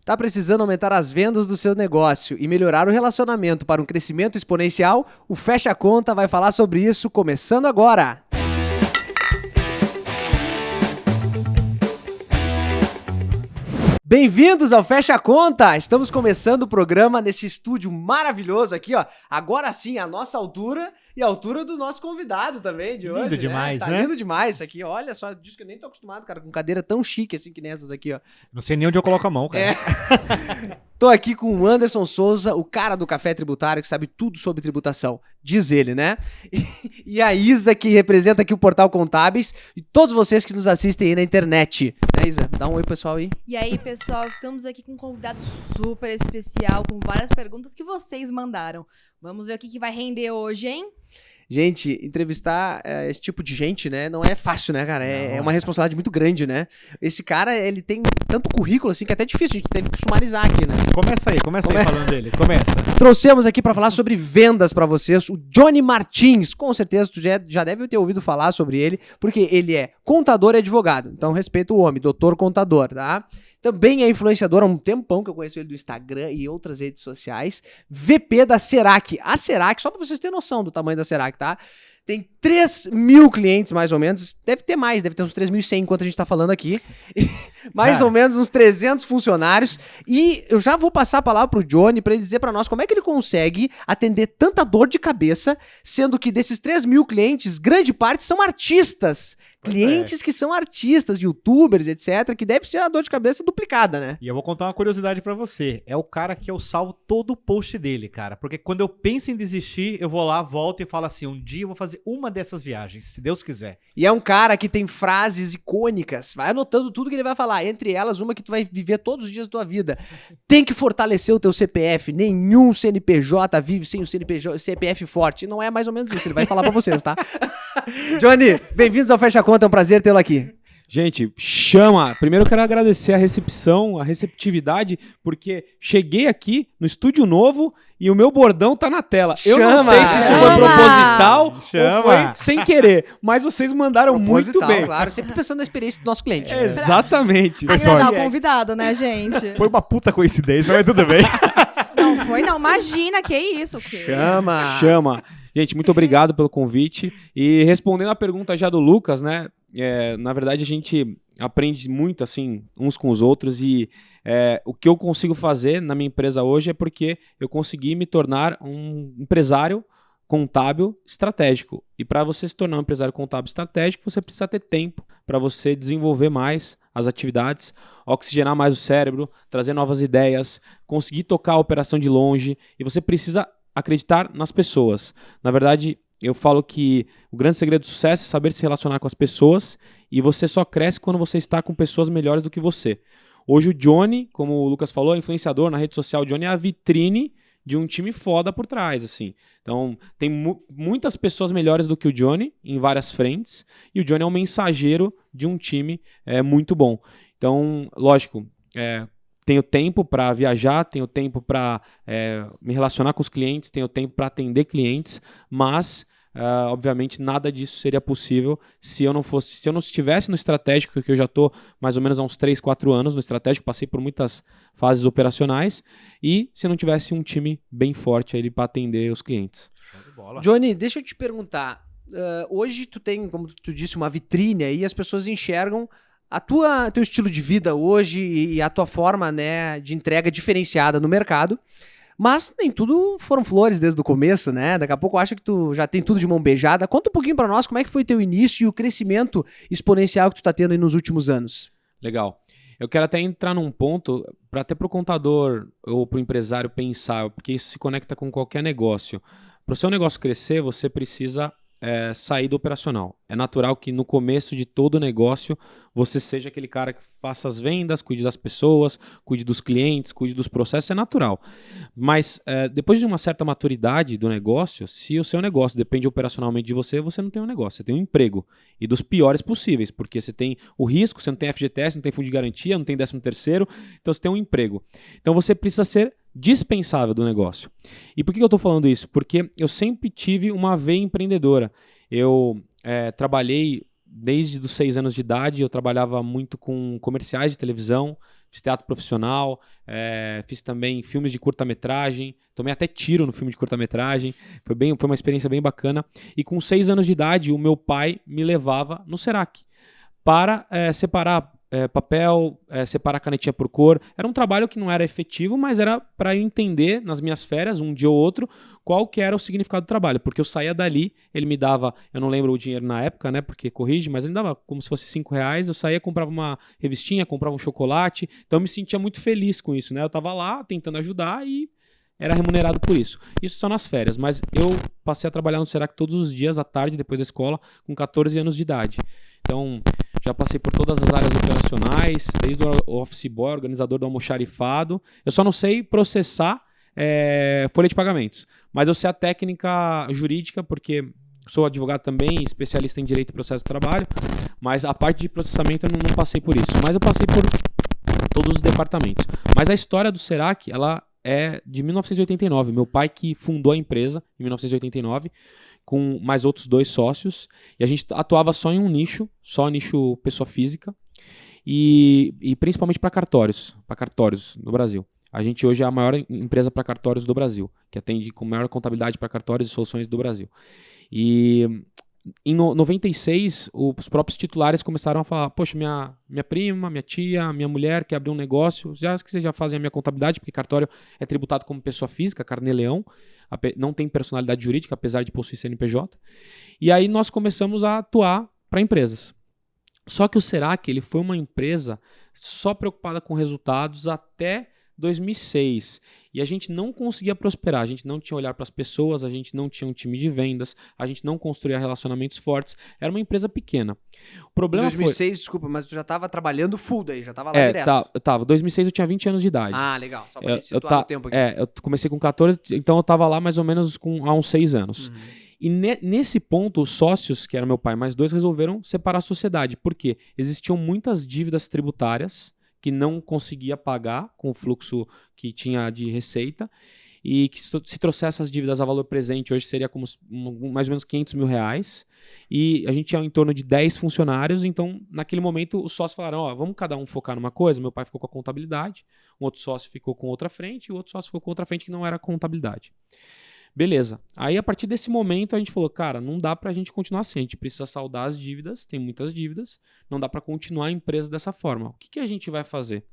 Tá precisando aumentar as vendas do seu negócio e melhorar o relacionamento para um crescimento exponencial? O Fecha Conta vai falar sobre isso começando agora! Bem-vindos ao Fecha Conta! Estamos começando o programa nesse estúdio maravilhoso aqui, ó. Agora sim, a nossa altura e a altura do nosso convidado também de hoje. Lindo demais, Tá né? lindo demais isso aqui. Olha só, diz que eu nem tô acostumado, cara, com cadeira tão chique assim que nessas aqui, ó. Não sei nem onde eu coloco a mão, cara. Tô aqui com o Anderson Souza, o cara do Café Tributário, que sabe tudo sobre tributação. Diz ele, né? E a Isa, que representa aqui o Portal Contábeis, e todos vocês que nos assistem aí na internet. Né, Isa? Dá um oi, pessoal, aí. E aí, pessoal, estamos aqui com um convidado super especial, com várias perguntas que vocês mandaram. Vamos ver o que vai render hoje, hein? Gente, entrevistar esse tipo de gente, né, não é fácil, né, cara? É uma responsabilidade muito grande, né? Esse cara, ele tem tanto currículo, assim, que é até difícil, a gente teve que sumarizar aqui, né? Começa aí falando dele. Começa. Trouxemos aqui pra falar sobre vendas pra vocês o Johnny Martins. Com certeza tu já deve ter ouvido falar sobre ele, porque ele é contador e advogado. Então respeita o homem, doutor contador, tá? Também é influenciador há um tempão que eu conheço ele do Instagram e outras redes sociais. VP da Serac. A Serac, só pra vocês terem noção do tamanho da Serac, tá? Tem 3 mil clientes, mais ou menos. Deve ter mais, deve ter uns 3.100 enquanto a gente tá falando aqui. Mais ou menos uns 300 funcionários. E eu já vou passar a palavra pro Johnny pra ele dizer pra nós como é que ele consegue atender tanta dor de cabeça, sendo que desses 3 mil clientes, grande parte são artistas. Clientes que são artistas, youtubers, etc., que deve ser a dor de cabeça duplicada, né? E eu vou contar uma curiosidade pra você. É o cara que eu salvo todo o post dele, cara. Porque quando eu penso em desistir, eu vou lá, volto e falo assim, um dia eu vou fazer uma dessas viagens, se Deus quiser. E é um cara que tem frases icônicas. Vai anotando tudo que ele vai falar. Entre elas, uma que tu vai viver todos os dias da tua vida. Tem que fortalecer o teu CPF. Nenhum CNPJ vive sem o CPF forte. Não é mais ou menos isso. Ele vai falar pra vocês, tá? Johnny, bem-vindos ao Fecha Conta. É um prazer tê-lo aqui. Gente, chama! Primeiro eu quero agradecer a recepção, a receptividade, porque cheguei aqui no estúdio novo e o meu bordão tá na tela. Eu não sei se isso foi proposital ou foi sem querer, mas vocês mandaram muito bem. Claro, sempre pensando na experiência do nosso cliente. Exatamente. Agradar o convidado, né, gente? Foi uma puta coincidência, mas tudo bem. Não foi, não. Imagina, que isso? Chama! Gente, muito obrigado pelo convite. E respondendo a pergunta já do Lucas, né? Na verdade, a gente aprende muito, assim, uns com os outros. E o que eu consigo fazer na minha empresa hoje é porque eu consegui me tornar um empresário contábil estratégico. E para você se tornar um empresário contábil estratégico, você precisa ter tempo para você desenvolver mais as atividades, oxigenar mais o cérebro, trazer novas ideias, conseguir tocar a operação de longe. E você precisa acreditar nas pessoas. Na verdade, eu falo que o grande segredo do sucesso é saber se relacionar com as pessoas e você só cresce quando você está com pessoas melhores do que você. Hoje o Johnny, como o Lucas falou, é influenciador na rede social. O Johnny é a vitrine de um time foda por trás, assim. Então, tem muitas pessoas melhores do que o Johnny em várias frentes e o Johnny é um mensageiro de um time muito bom. Então, lógico, tenho tempo para viajar, tenho tempo para me relacionar com os clientes, tenho tempo para atender clientes, mas obviamente nada disso seria possível se eu não estivesse no estratégico, que eu já estou mais ou menos há uns 3, 4 anos no estratégico, passei por muitas fases operacionais, e se eu não tivesse um time bem forte aí para atender os clientes. Johnny, deixa eu te perguntar, hoje tu tem, como tu disse, uma vitrine aí, as pessoas enxergam teu estilo de vida hoje e a tua forma, né, de entrega diferenciada no mercado, mas nem tudo foram flores desde o começo, né? Daqui a pouco eu acho que tu já tem tudo de mão beijada. Conta um pouquinho pra nós como é que foi teu início e o crescimento exponencial que tu tá tendo aí nos últimos anos. Legal. Eu quero até entrar num ponto para até pro contador ou pro empresário pensar, porque isso se conecta com qualquer negócio. Para o seu negócio crescer, você precisa sair do operacional. É natural que no começo de todo negócio você seja aquele cara que faça as vendas, cuide das pessoas, cuide dos clientes, cuide dos processos, é natural. Mas depois de uma certa maturidade do negócio, se o seu negócio depende operacionalmente de você, você não tem um negócio, você tem um emprego. E dos piores possíveis, porque você tem o risco, você não tem FGTS, não tem fundo de garantia, não tem 13º, então você tem um emprego. Então você precisa ser dispensável do negócio. E por que eu estou falando isso? Porque eu sempre tive uma veia empreendedora. Eu trabalhei desde os 6 anos de idade, eu trabalhava muito com comerciais de televisão, fiz teatro profissional, fiz também filmes de curta-metragem, tomei até tiro no filme de curta-metragem, foi uma experiência bem bacana. E com 6 anos de idade, o meu pai me levava no Senac para separar papel, separar canetinha por cor. Era um trabalho que não era efetivo, mas era para eu entender nas minhas férias, um dia ou outro, qual que era o significado do trabalho. Porque eu saía dali, ele me dava, eu não lembro o dinheiro na época, né, porque corrige, mas ele me dava como se fosse R$5, eu saía, comprava uma revistinha, comprava um chocolate, então eu me sentia muito feliz com isso, né, eu tava lá tentando ajudar e era remunerado por isso. Isso só nas férias, mas eu passei a trabalhar no Senac todos os dias à tarde, depois da escola, com 14 anos de idade. Então, já passei por todas as áreas operacionais, desde o office boy, organizador do almoxarifado. Eu só não sei processar folha de pagamentos, mas eu sei a técnica jurídica, porque sou advogado também, especialista em direito e processo do trabalho, mas a parte de processamento eu não passei por isso. Mas eu passei por todos os departamentos. Mas a história do Senac, ela é de 1989. Meu pai que fundou a empresa em 1989, com mais outros 2 sócios, e a gente atuava só em um nicho, só nicho pessoa física, e principalmente para cartórios no Brasil. A gente hoje é a maior empresa para cartórios do Brasil, que atende com maior contabilidade para cartórios e soluções do Brasil. E em 96, os próprios titulares começaram a falar, poxa, minha prima, minha tia, minha mulher quer abrir um negócio, já que vocês já fazem a minha contabilidade, porque cartório é tributado como pessoa física, carnê-leão, não tem personalidade jurídica, apesar de possuir CNPJ. E aí nós começamos a atuar para empresas. Só que o Senac, ele foi uma empresa só preocupada com resultados até 2006. E a gente não conseguia prosperar, a gente não tinha olhar para as pessoas, a gente não tinha um time de vendas, a gente não construía relacionamentos fortes, era uma empresa pequena. O problema Em 2006, desculpa, mas tu já tava trabalhando full daí, já tava lá direto. Eu tava. Em 2006 eu tinha 20 anos de idade. Ah, legal, só pra gente situar o tempo aqui. Eu comecei com 14, então eu tava lá mais ou menos há uns 6 anos. Uhum. E nesse ponto, os sócios, que era meu pai mais 2, resolveram separar a sociedade, porque existiam muitas dívidas tributárias que não conseguia pagar com o fluxo que tinha de receita, e que se trouxesse essas dívidas a valor presente, hoje seria como mais ou menos R$500 mil, e a gente tinha em torno de 10 funcionários, então naquele momento os sócios falaram, vamos cada um focar numa coisa. Meu pai ficou com a contabilidade, um outro sócio ficou com outra frente, e o outro sócio ficou com outra frente que não era contabilidade. Beleza. Aí, a partir desse momento, a gente falou, cara, não dá pra gente continuar assim, a gente precisa saldar as dívidas, tem muitas dívidas, não dá pra continuar a empresa dessa forma. O que a gente vai fazer?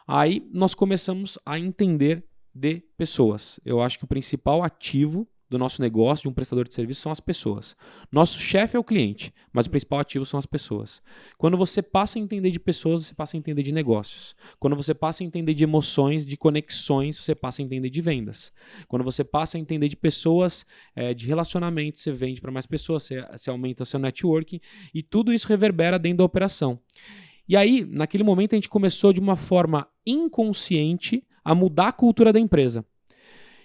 Aí, nós começamos a entender de pessoas. Eu acho que o principal ativo do nosso negócio, de um prestador de serviço, são as pessoas. Nosso chefe é o cliente, mas o principal ativo são as pessoas. Quando você passa a entender de pessoas, você passa a entender de negócios. Quando você passa a entender de emoções, de conexões, você passa a entender de vendas. Quando você passa a entender de pessoas, de relacionamento, você vende para mais pessoas, você aumenta seu networking, e tudo isso reverbera dentro da operação. E aí, naquele momento, a gente começou de uma forma inconsciente a mudar a cultura da empresa.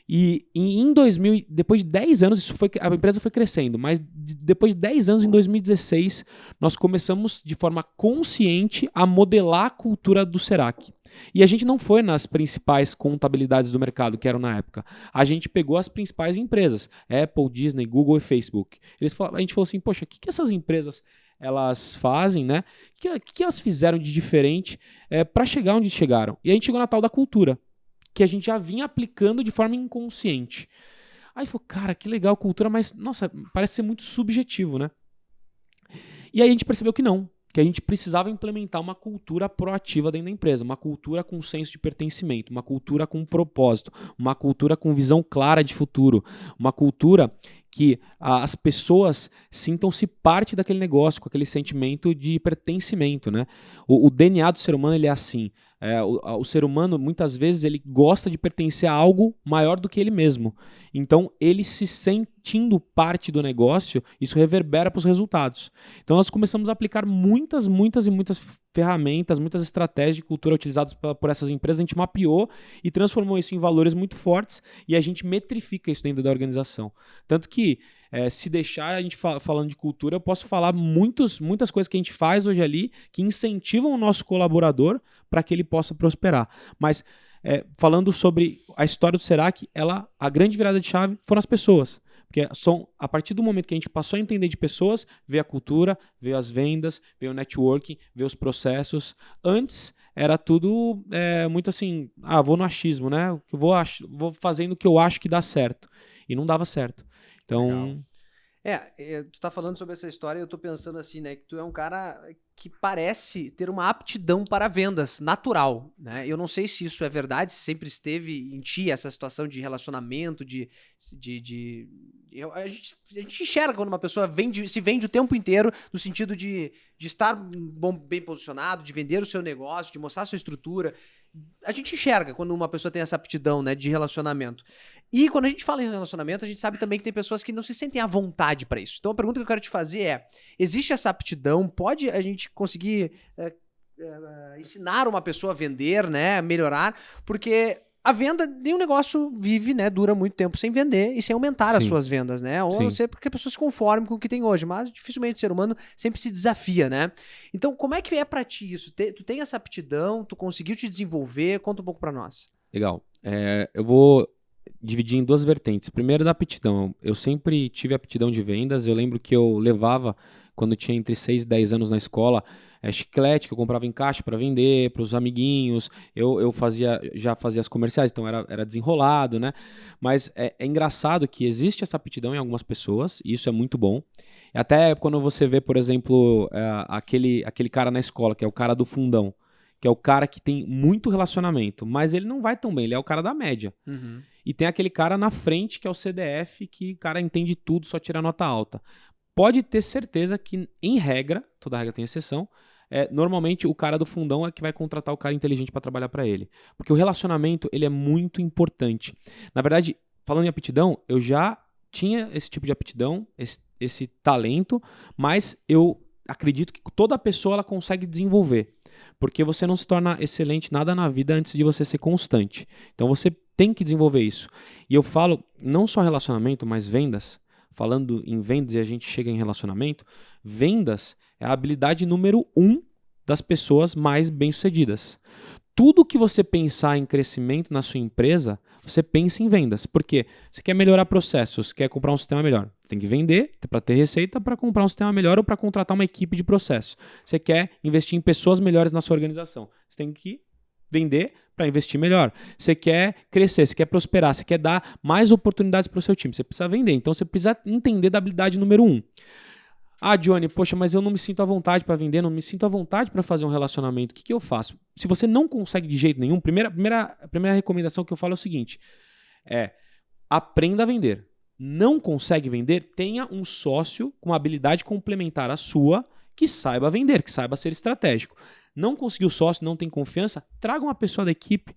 E em 2000, depois de 10 anos, a empresa foi crescendo, mas depois de 10 anos, em 2016, nós começamos de forma consciente a modelar a cultura do Senac. E a gente não foi nas principais contabilidades do mercado que eram na época. A gente pegou as principais empresas, Apple, Disney, Google e Facebook. A gente falou assim, poxa, o que essas empresas elas fazem, né? O que elas fizeram de diferente para chegar onde chegaram? E a gente chegou na tal da cultura, que a gente já vinha aplicando de forma inconsciente. Aí falou, cara, que legal cultura, mas, nossa, parece ser muito subjetivo, né? E aí a gente percebeu que não, que a gente precisava implementar uma cultura proativa dentro da empresa, uma cultura com senso de pertencimento, uma cultura com propósito, uma cultura com visão clara de futuro, uma cultura que as pessoas sintam-se parte daquele negócio, com aquele sentimento de pertencimento, né? O DNA do ser humano, ele é assim. O ser humano, muitas vezes, ele gosta de pertencer a algo maior do que ele mesmo. Então, ele se sentindo parte do negócio, isso reverbera para os resultados. Então, nós começamos a aplicar muitas ferramentas, muitas estratégias de cultura utilizadas por essas empresas. A gente mapeou e transformou isso em valores muito fortes, e a gente metrifica isso dentro da organização. Tanto que, se deixar a gente falando de cultura, eu posso falar muitas coisas que a gente faz hoje ali que incentivam o nosso colaborador para que ele possa prosperar. Mas falando sobre a história do Senac, a grande virada de chave foram as pessoas. Porque a partir do momento que a gente passou a entender de pessoas, veio a cultura, veio as vendas, veio o networking, veio os processos. Antes era tudo muito assim, vou no achismo, né? Eu vou fazendo o que eu acho que dá certo. E não dava certo. Então... Tu tá falando sobre essa história e eu tô pensando assim, né, que tu é um cara que parece ter uma aptidão para vendas natural, né? Eu não sei se isso é verdade, se sempre esteve em ti essa situação de relacionamento, a gente enxerga quando uma pessoa se vende o tempo inteiro no sentido de estar bem posicionado, de vender o seu negócio, de mostrar a sua estrutura. A gente enxerga quando uma pessoa tem essa aptidão, né, de relacionamento. E quando a gente fala em relacionamento, a gente sabe também que tem pessoas que não se sentem à vontade para isso. Então a pergunta que eu quero te fazer é: existe essa aptidão? Pode a gente conseguir ensinar uma pessoa a vender, né, melhorar? Porque a venda, nenhum negócio vive, né, dura muito tempo sem vender e sem aumentar as Sim. suas vendas, né? Ou Sim. não sei porque a pessoa se conforme com o que tem hoje, mas dificilmente o ser humano sempre se desafia, né? Então, como é que é pra ti isso? Tu tem essa aptidão? Tu conseguiu te desenvolver? Conta um pouco pra nós. Legal. Eu vou dividir em duas vertentes. Primeiro, da aptidão. Eu sempre tive aptidão de vendas. Eu lembro que eu levava, quando eu tinha entre 6 e 10 anos na escola, chiclete que eu comprava em caixa para vender para os amiguinhos. Eu já fazia as comerciais, então era desenrolado, né? Mas é engraçado que existe essa aptidão em algumas pessoas, e isso é muito bom. Até quando você vê, por exemplo, aquele cara na escola, que é o cara do fundão, que é o cara que tem muito relacionamento, mas ele não vai tão bem, ele é o cara da média. Uhum. E tem aquele cara na frente, que é o CDF, que o cara entende tudo, só tira nota alta. Pode ter certeza que, em regra, toda regra tem exceção, normalmente o cara do fundão é que vai contratar o cara inteligente para trabalhar para ele. Porque o relacionamento, ele é muito importante. Na verdade, falando em aptidão, eu já tinha esse tipo de aptidão, esse talento, mas eu acredito que toda pessoa ela consegue desenvolver. Porque você não se torna excelente nada na vida antes de você ser constante. Então você tem que desenvolver isso. E eu falo não só relacionamento, mas vendas. Falando em vendas e a gente chega em relacionamento, vendas é a habilidade número 1 das pessoas mais bem-sucedidas. Tudo que você pensar em crescimento na sua empresa, você pensa em vendas. Por quê? Você quer melhorar processos, quer comprar um sistema melhor. Você tem que vender para ter receita para comprar um sistema melhor ou para contratar uma equipe de processo. Você quer investir em pessoas melhores na sua organização. Você tem que vender para investir melhor. Você quer crescer, você quer prosperar, você quer dar mais oportunidades para o seu time. Você precisa vender. Então você precisa entender da habilidade número 1. Johnny, poxa, mas eu não me sinto à vontade para vender, não me sinto à vontade para fazer um relacionamento. O que eu faço? Se você não consegue de jeito nenhum, a primeira recomendação que eu falo é o seguinte: aprenda a vender. Não consegue vender? Tenha um sócio com uma habilidade complementar à sua que saiba vender, que saiba ser estratégico. Não conseguiu sócio, não tem confiança? Traga uma pessoa da equipe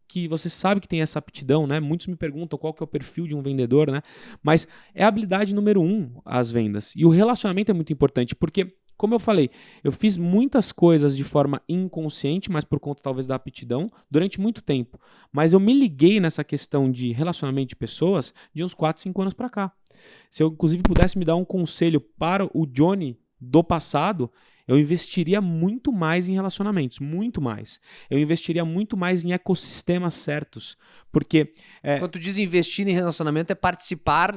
que você sabe que tem essa aptidão, né? Muitos me perguntam qual que é o perfil de um vendedor, né? Mas é a habilidade número 1 as vendas. E o relacionamento é muito importante, porque, como eu falei, eu fiz muitas coisas de forma inconsciente, mas por conta talvez da aptidão, durante muito tempo. Mas eu me liguei nessa questão de relacionamento de pessoas de uns 4, 5 anos para cá. Se eu, inclusive, pudesse me dar um conselho para o Johnny do passado, eu investiria muito mais em relacionamentos, muito mais. Eu investiria muito mais em ecossistemas certos, porque... Quando tu diz investir em relacionamento, é participar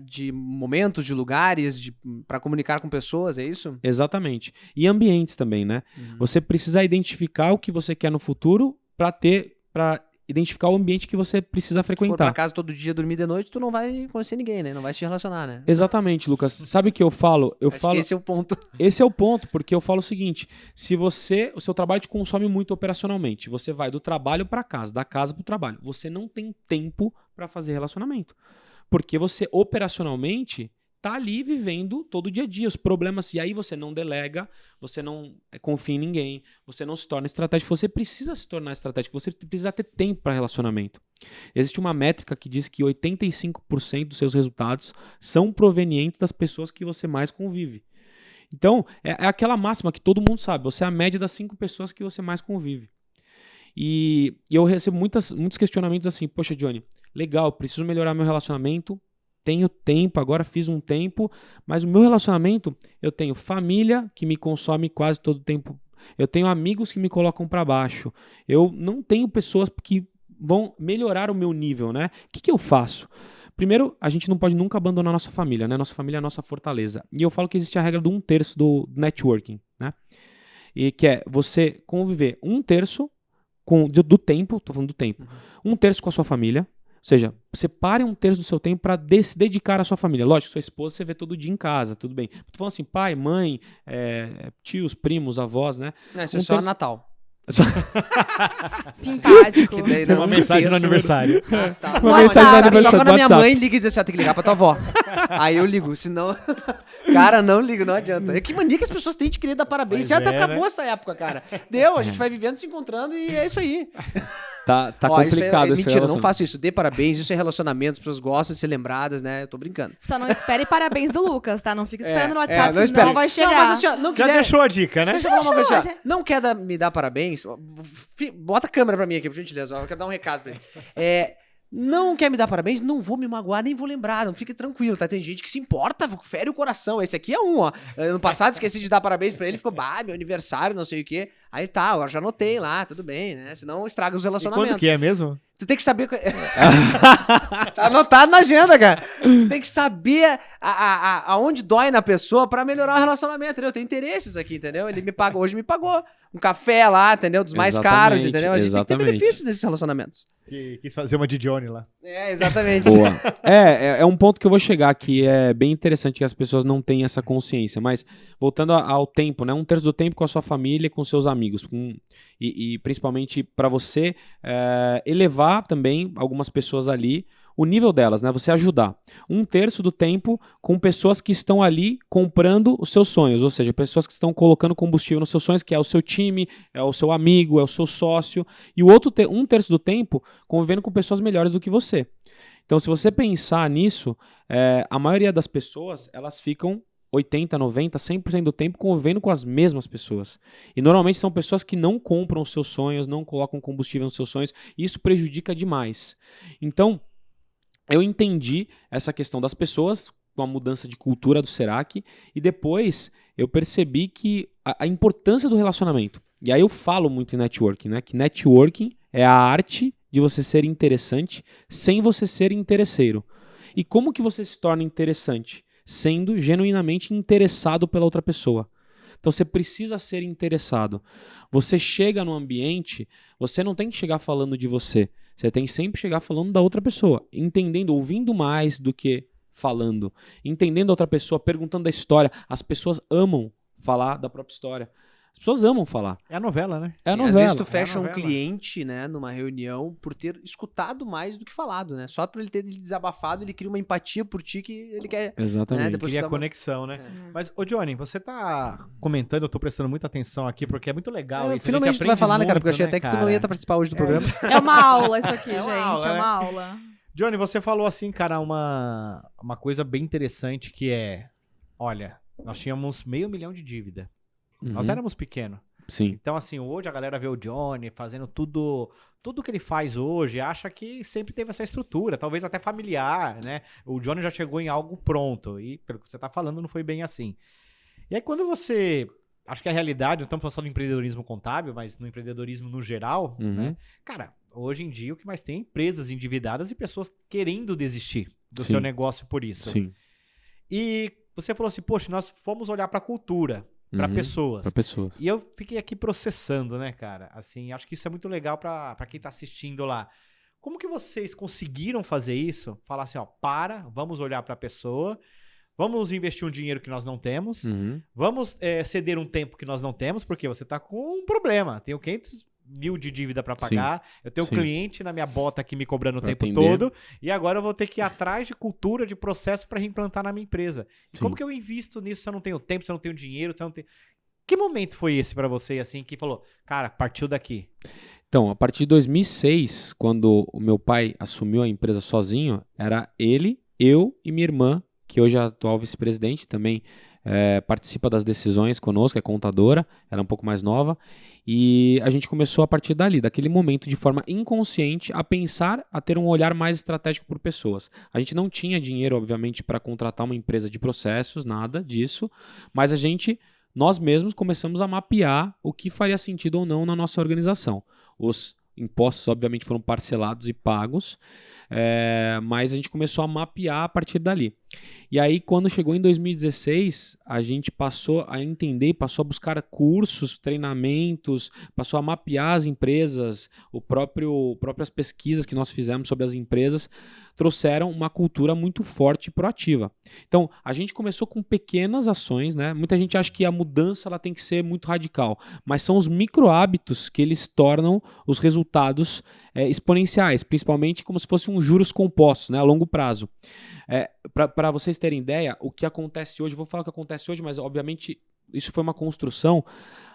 de momentos, de lugares, para comunicar com pessoas, é isso? Exatamente. E ambientes também, né? Uhum. Você precisa identificar o que você quer no futuro para identificar o ambiente que você precisa Se for frequentar. pra casa todo dia dormir de noite, tu não vai conhecer ninguém, né? Não vai se relacionar, né? Exatamente, Lucas. Sabe o que eu falo? Acho que esse é o ponto. Esse é o ponto, porque eu falo o seguinte: se o seu trabalho te consome muito operacionalmente, você vai do trabalho para casa, da casa para o trabalho, você não tem tempo para fazer relacionamento. Porque você operacionalmente tá ali vivendo todo o dia a dia, os problemas, e aí você não delega, você não confia em ninguém, você não se torna estratégico, você precisa se tornar estratégico, você precisa ter tempo para relacionamento. Existe uma métrica que diz que 85% dos seus resultados são provenientes das pessoas que você mais convive. Então, é aquela máxima que todo mundo sabe, você é a média das 5 pessoas que você mais convive. E eu recebo muitos questionamentos assim: poxa, Johnny, legal, preciso melhorar meu relacionamento, tenho tempo, agora fiz um tempo, mas o meu relacionamento, eu tenho família que me consome quase todo o tempo, eu tenho amigos que me colocam para baixo, eu não tenho pessoas que vão melhorar o meu nível, né? O que eu faço? primeiro, a gente não pode nunca abandonar a nossa família, né? Nossa família é a nossa fortaleza. E eu falo que existe a regra do 1/3 do networking, né? E que é você conviver 1/3 do tempo, tô falando do tempo, 1/3 com a sua família, ou seja, separe 1/3 do seu tempo para se dedicar à sua família. Lógico, sua esposa você vê todo dia em casa, tudo bem. Tô falando assim, pai, mãe, tios, primos, avós, né? Isso é só Natal. Simpático. Que daí Isso é uma mensagem no aniversário. Tá. Uma Não, mensagem cara, no aniversário só quando a do minha WhatsApp. mãe liga e diz assim, ó, tem que ligar pra tua avó. Aí eu ligo, senão... Cara, não ligo, não adianta. É que mania que as pessoas têm de querer dar parabéns. Pois Já é, acabou né? essa época, cara. Deu, a gente vai vivendo, se encontrando e é isso aí. Tá Ó, isso complicado esse mentira, não relacionamento. faça isso. Dê parabéns, isso é relacionamento, as pessoas gostam de ser lembradas, né? Eu tô brincando. Só não espere parabéns do Lucas, tá? Não fica esperando no WhatsApp, não espere. não vai chegar. Não, mas assim, ó, não Já quiser... deixou a dica, né? Deixa eu falar uma coisa, já. assim, ó. Não quer me dar parabéns? Bota a câmera pra mim aqui, por gentileza. Ó, eu quero dar um recado pra ele. Não quer me dar parabéns? Não vou me magoar, nem vou lembrar. Não fique tranquilo, tá? Tem gente que se importa, fere o coração. Esse aqui é um, ó. Ano passado esqueci de dar parabéns pra ele, ficou, meu aniversário, não sei o quê. Aí tá, agora já anotei lá, tudo bem, né? Senão estraga os E relacionamentos. quando que é mesmo? Tu tem que saber. Tá anotado na agenda, cara. Tu tem que saber aonde dói na pessoa pra melhorar o relacionamento, entendeu? Tem interesses aqui, entendeu? Ele me pagou, hoje me pagou um café lá, entendeu? Dos mais caros, entendeu? A gente tem que ter benefícios desses relacionamentos. Que quis fazer uma de Johnny lá. Exatamente. Boa. É um ponto que eu vou chegar que é bem interessante que as pessoas não têm essa consciência, mas voltando ao tempo, né? 1/3 do tempo com a sua família e com seus amigos. E principalmente para você elevar também algumas pessoas ali, o nível delas, né? Você ajudar. 1/3 do tempo com pessoas que estão ali comprando os seus sonhos, ou seja, pessoas que estão colocando combustível nos seus sonhos, que é o seu time, é o seu amigo, é o seu sócio. E o outro 1/3 do tempo convivendo com pessoas melhores do que você. Então, se você pensar nisso, a maioria das pessoas, elas ficam 80, 90, 100% do tempo convivendo com as mesmas pessoas. E normalmente são pessoas que não compram os seus sonhos, não colocam combustível nos seus sonhos, e isso prejudica demais. Então, eu entendi essa questão das pessoas com a mudança de cultura do Serac e depois eu percebi que a importância do relacionamento. E aí eu falo muito em networking, né? Que networking é a arte de você ser interessante sem você ser interesseiro. E como que você se torna interessante? Sendo genuinamente interessado pela outra pessoa. Então você precisa ser interessado. Você chega no ambiente, você não tem que chegar falando de você. Você tem que sempre chegar falando da outra pessoa. Entendendo, ouvindo mais do que falando. Entendendo a outra pessoa, perguntando da história. As pessoas amam falar da própria história. As pessoas amam falar. É a novela, né? É a Às novela. vezes tu fecha a um novela. cliente, né, numa reunião, por ter escutado mais do que falado, né? Só por ele ter desabafado, ele cria uma empatia por ti que ele quer. Exatamente. Né, depois Cria tu dá uma- conexão, né? Mas, ô Johnny, você tá comentando, eu tô prestando muita atenção aqui, porque é muito legal isso. Finalmente tu vai falar, né, cara? Porque eu achei até que tu não ia participar hoje do programa. É uma aula isso aqui, É uma gente. aula, É né? uma aula. Johnny, você falou assim, cara, uma coisa bem interessante que é, olha, nós tínhamos 500 mil de dívida. Nós Uhum. éramos pequenos. Sim. Então, assim, hoje a galera vê o Johnny fazendo tudo que ele faz hoje, acha que sempre teve essa estrutura, talvez até familiar, né? O Johnny já chegou em algo pronto, e pelo que você tá falando, não foi bem assim. E aí, quando você... Acho que a realidade, não estamos falando só do empreendedorismo contábil, mas no empreendedorismo no geral, Uhum. né? Cara, hoje em dia o que mais tem é empresas endividadas e pessoas querendo desistir do Sim. seu negócio por isso. Sim. E você falou assim, poxa, nós fomos olhar pra cultura, pra Uhum. pessoas. Para pessoas. E eu fiquei aqui processando, né, cara? Assim, acho que isso é muito legal pra quem tá assistindo lá. Como que vocês conseguiram fazer isso? Falar assim, ó, vamos olhar pra pessoa, vamos investir um dinheiro que nós não temos, Uhum. vamos ceder um tempo que nós não temos, porque você tá com um problema. Tenho 500 mil de dívida pra pagar, eu tenho sim. cliente na minha bota aqui me cobrando o Pra tempo atender. todo, e agora eu vou ter que ir atrás de cultura, de processo pra reimplantar na minha empresa. E Sim. como que eu invisto nisso se eu não tenho tempo, se eu não tenho dinheiro, se eu não tenho... Que momento foi esse pra você, assim, que falou, cara, partiu daqui? Então, a partir de 2006, quando o meu pai assumiu a empresa sozinho, era ele, eu e minha irmã, que hoje é a atual vice-presidente, também participa das decisões conosco, é contadora, ela é um pouco mais nova, e a gente começou a partir dali, daquele momento, de forma inconsciente, a pensar, a ter um olhar mais estratégico por pessoas. A gente não tinha dinheiro, obviamente, para contratar uma empresa de processos, nada disso, mas nós mesmos começamos a mapear o que faria sentido ou não na nossa organização. Os impostos obviamente foram parcelados e pagos, mas a gente começou a mapear a partir dali. E aí, quando chegou em 2016, a gente passou a entender, passou a buscar cursos, treinamentos, passou a mapear as empresas, próprias pesquisas que nós fizemos sobre as empresas trouxeram uma cultura muito forte e proativa. Então, a gente começou com pequenas ações, né? Muita gente acha que a mudança ela tem que ser muito radical, mas são os micro hábitos que eles tornam os resultados exponenciais, principalmente como se fosse um juros compostos, né, a longo prazo. Para vocês terem ideia, o que acontece hoje, vou falar o que acontece hoje, mas obviamente isso foi uma construção.